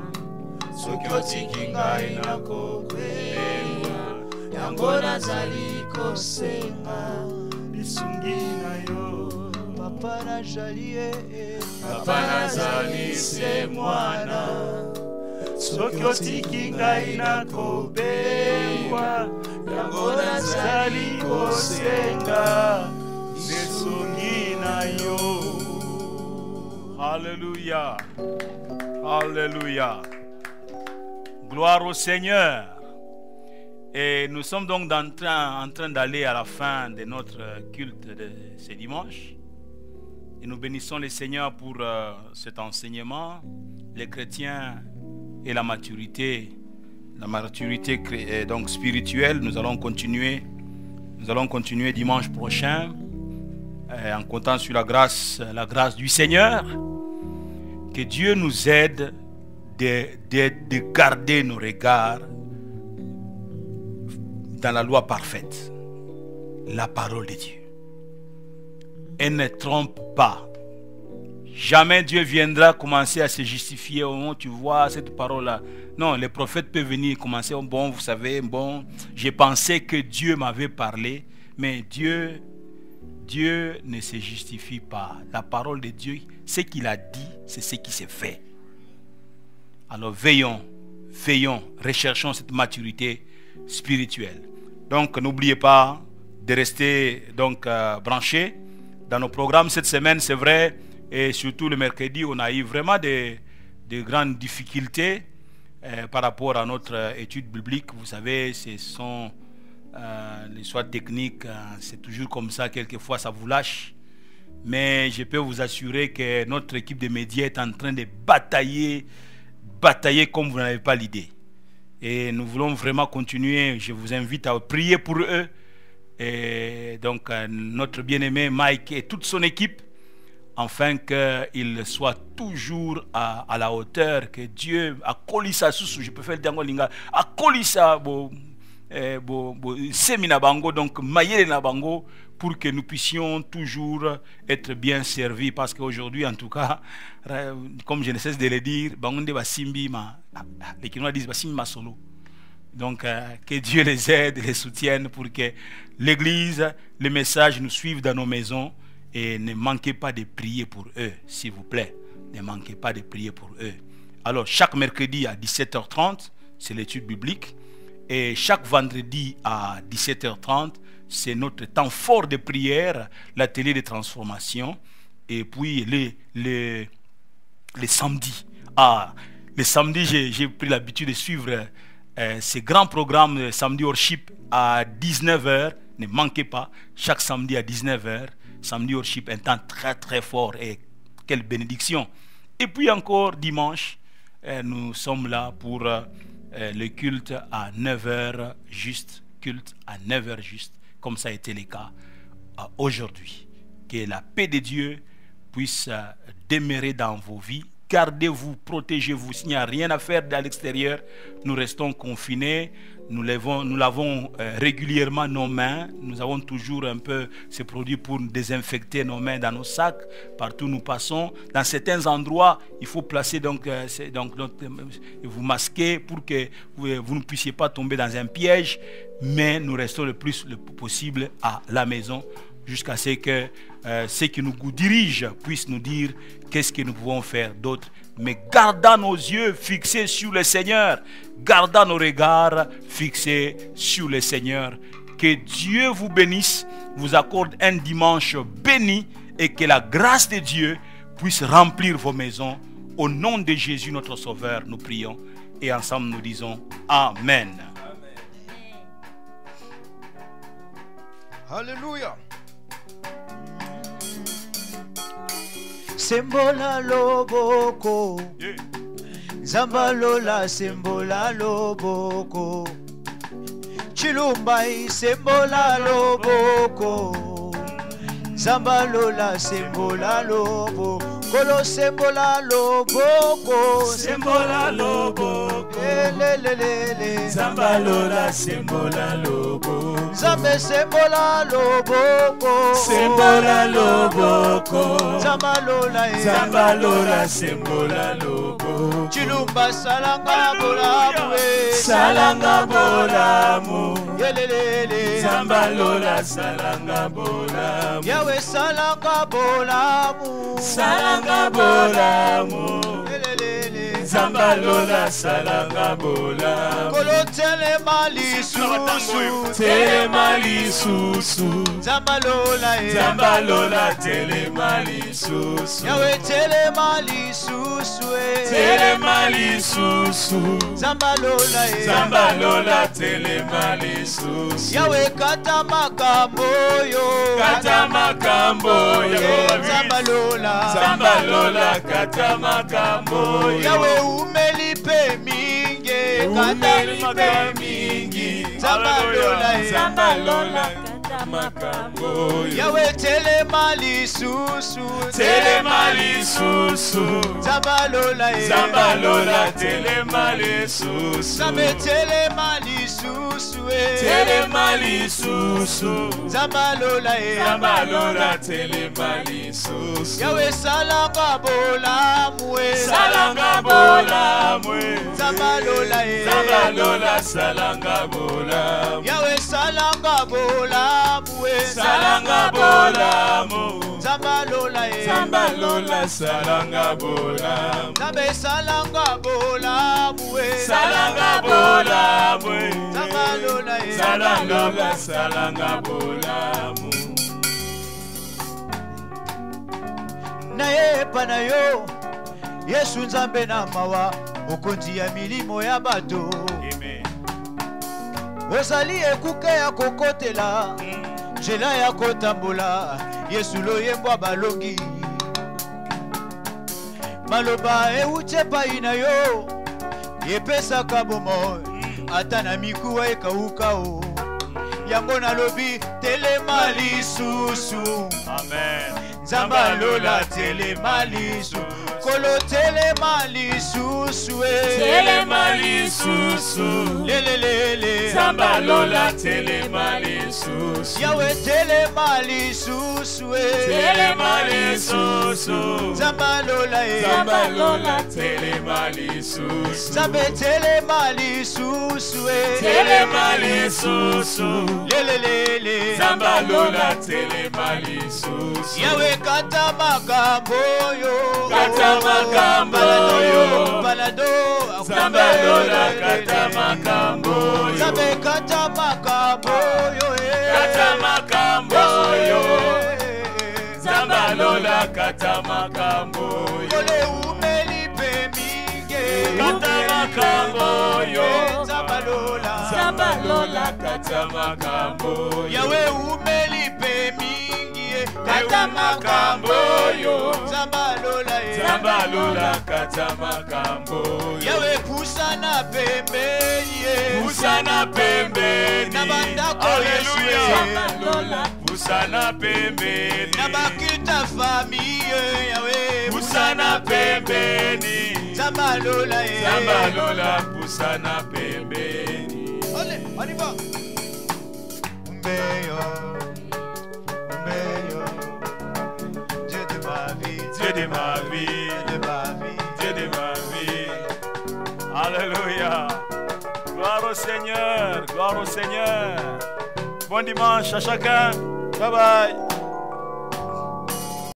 Soki otiki ngai nakokweya. Yango nazali kosenga. Lisungi na yo. Papa nazali se mwana. Soki otiki ngai nakobengwa. Yango nazali kosenga. Lisungi na yo. Alléluia. Alléluia. Gloire au Seigneur. Et nous sommes donc en train d'aller à la fin de notre culte de ce dimanche. Et nous bénissons le Seigneur pour cet enseignement, les chrétiens et la maturité donc spirituelle. Nous allons continuer dimanche prochain en comptant sur la grâce du Seigneur. Que Dieu nous aide de garder nos regards dans la loi parfaite, la parole de Dieu. Elle ne trompe pas. Jamais Dieu viendra commencer à se justifier au moment où tu vois cette parole-là. Non, les prophètes peuvent venir commencer, bon, vous savez, bon, j'ai pensé que Dieu m'avait parlé, mais Dieu Dieu ne se justifie pas. La parole de Dieu, ce qu'il a dit, c'est ce qui s'est fait. Alors veillons, recherchons cette maturité spirituelle. Donc n'oubliez pas de rester donc branchés dans nos programmes cette semaine, c'est vrai, et surtout le mercredi, on a eu vraiment de grandes difficultés par rapport à notre étude biblique. Vous savez, ce sont les choix techniques, c'est toujours comme ça, quelquefois ça vous lâche. Mais je peux vous assurer que notre équipe de médias est en train de batailler comme vous n'avez pas l'idée. Et nous voulons vraiment continuer. Je vous invite à prier pour eux. Et donc notre bien-aimé Mike et toute son équipe, afin qu'ils soient toujours à la hauteur, que Dieu a collé ça sous, je peux faire le diangolinga, a collé ça semina bango, donc maïe na bango, pour que nous puissions toujours être bien servis. Parce qu'aujourd'hui, en tout cas, comme je ne cesse de le dire, les Kinois disent basimbi ma solo. Donc que Dieu les aide, les soutienne pour que l'église, les messages nous suivent dans nos maisons. Et ne manquez pas de prier pour eux, s'il vous plaît. Ne manquez pas de prier pour eux. Alors chaque mercredi à 17h30, c'est l'étude biblique. Et chaque vendredi à 17h30, c'est notre temps fort de prière, l'atelier de transformation. Et puis les samedis. Les samedis, j'ai pris l'habitude de suivre ces grands programmes samedi worship à 19h. Ne manquez pas, chaque samedi à 19h. Samedi worship, un temps très très fort et quelle bénédiction. Et puis encore dimanche, nous sommes là pour le culte à 9h juste, comme ça a été le cas aujourd'hui. Que la paix de Dieu puisse demeurer dans vos vies. Gardez-vous, protégez-vous. S'il n'y a rien à faire à l'extérieur, nous restons confinés. Nous lavons régulièrement nos mains. Nous avons toujours un peu ces produits pour désinfecter nos mains dans nos sacs. Partout où nous passons. Dans certains endroits, il faut placer vous masquer pour que vous ne puissiez pas tomber dans un piège. Mais nous restons le plus possible à la maison jusqu'à ce que ceux qui nous dirigent puissent nous dire qu'est-ce que nous pouvons faire d'autre. Mais gardons nos yeux fixés sur le Seigneur. Gardons nos regards fixés sur le Seigneur. Que Dieu vous bénisse, vous accorde un dimanche béni et que la grâce de Dieu puisse remplir vos maisons. Au nom de Jésus notre Sauveur, nous prions et ensemble nous disons Amen. Alléluia. Sembola loboko, Zambalola sembola loboko, Chilumbai sembola loboko, Zambalola sembola loboko, Kolo sembola loboko, Sembola loboko, Zambalola sembola loboko, Zambe sembola loboko, Sembola loboko, Zambalola sembola loboko, Chilumba salanga bolamwe, Salanga bolamu, Yelelele, Zambalola salanga bolamu, Yahweh salanga bolamu, Salanga bolamu, Yelelele, Zambalola salanga bolamu, Kolo telema lisusu, Telema lisusu, Zambalola, Zambalola telema lisusu, Yahweh telema lisusu, Telema lisusu, Zambalola, Zambalola telema lisusu, Yahweh kata makambo yo, Kata makambo yo, Zambalola, Zambalola kata makambo yo, Yahweh umelipe mingi, umelipe mingi, Zambalola, Zambalola kata makambo yo, Yahweh telema lisusu, Telema lisusu, Zambalola, Zambalola telema lisusu, Zambe telema lisusu, Telema lisusu, Zambalola, Zambalola telema lisusu, Yahweh salanga bolamu, Salanga bolamu, Zambalola, Zambalola salanga bolamu, Yahweh salanga bolamu, salanga bolamu. Zambalola Zambalola salanga bolamu. Zambe salanga bolamu Salanga bolamu. Zambalola salanga bolamu. Naye panayo Yesu nzambe na mawa mokonzi ya milimo ya bato. Amen. Ozali ekuke ya kokotela nzela ya kotambola Yesu loyembwa balongi. Maloba euti epai na yo epesaka bomoi ata na mikuwa ekauka o. Yango nalobi telema lisusu. Amen. Zambalola telema lisusu. Kolo telema lisusu Telema lisusu. Lelelele Zambalola telema lisusu. Yawe telema lisusu Telema lisusu. Zambalola Zambalola telema lisusu. Zambe telema lisusu Telema lisusu. Lelelele Zambalola telema lisusu. Yawe kata makambo yo. Kata makambo yo. Balado Zambalola kata makambo yo. Zambe kata makambo yo Kata makambo yo. Zambalola kata makambo yo. Kole umeli peminge Kata makambo yo. Zambalola Zambalola kata makambo yo. Yawe umeli peminge Kata makambo yo. Zambalola Zambalola kata makambo yo. Yawe pusana pembeni Pusana pembeni. Na bandako Hallelujah. Zambalola Pusana pembeni. Na bakita famille Yawe Pusana pembeni. Zambalola Zambalola pusana pembeni. Allez, on y va. Umbeyo, Umbeyo, Dieu de ma vie, Dieu de ma vie. Dieu de ma vie. Dieu de ma vie. Alléluia. Gloire au Seigneur. Gloire au Seigneur. Bon dimanche à chacun. Bye bye.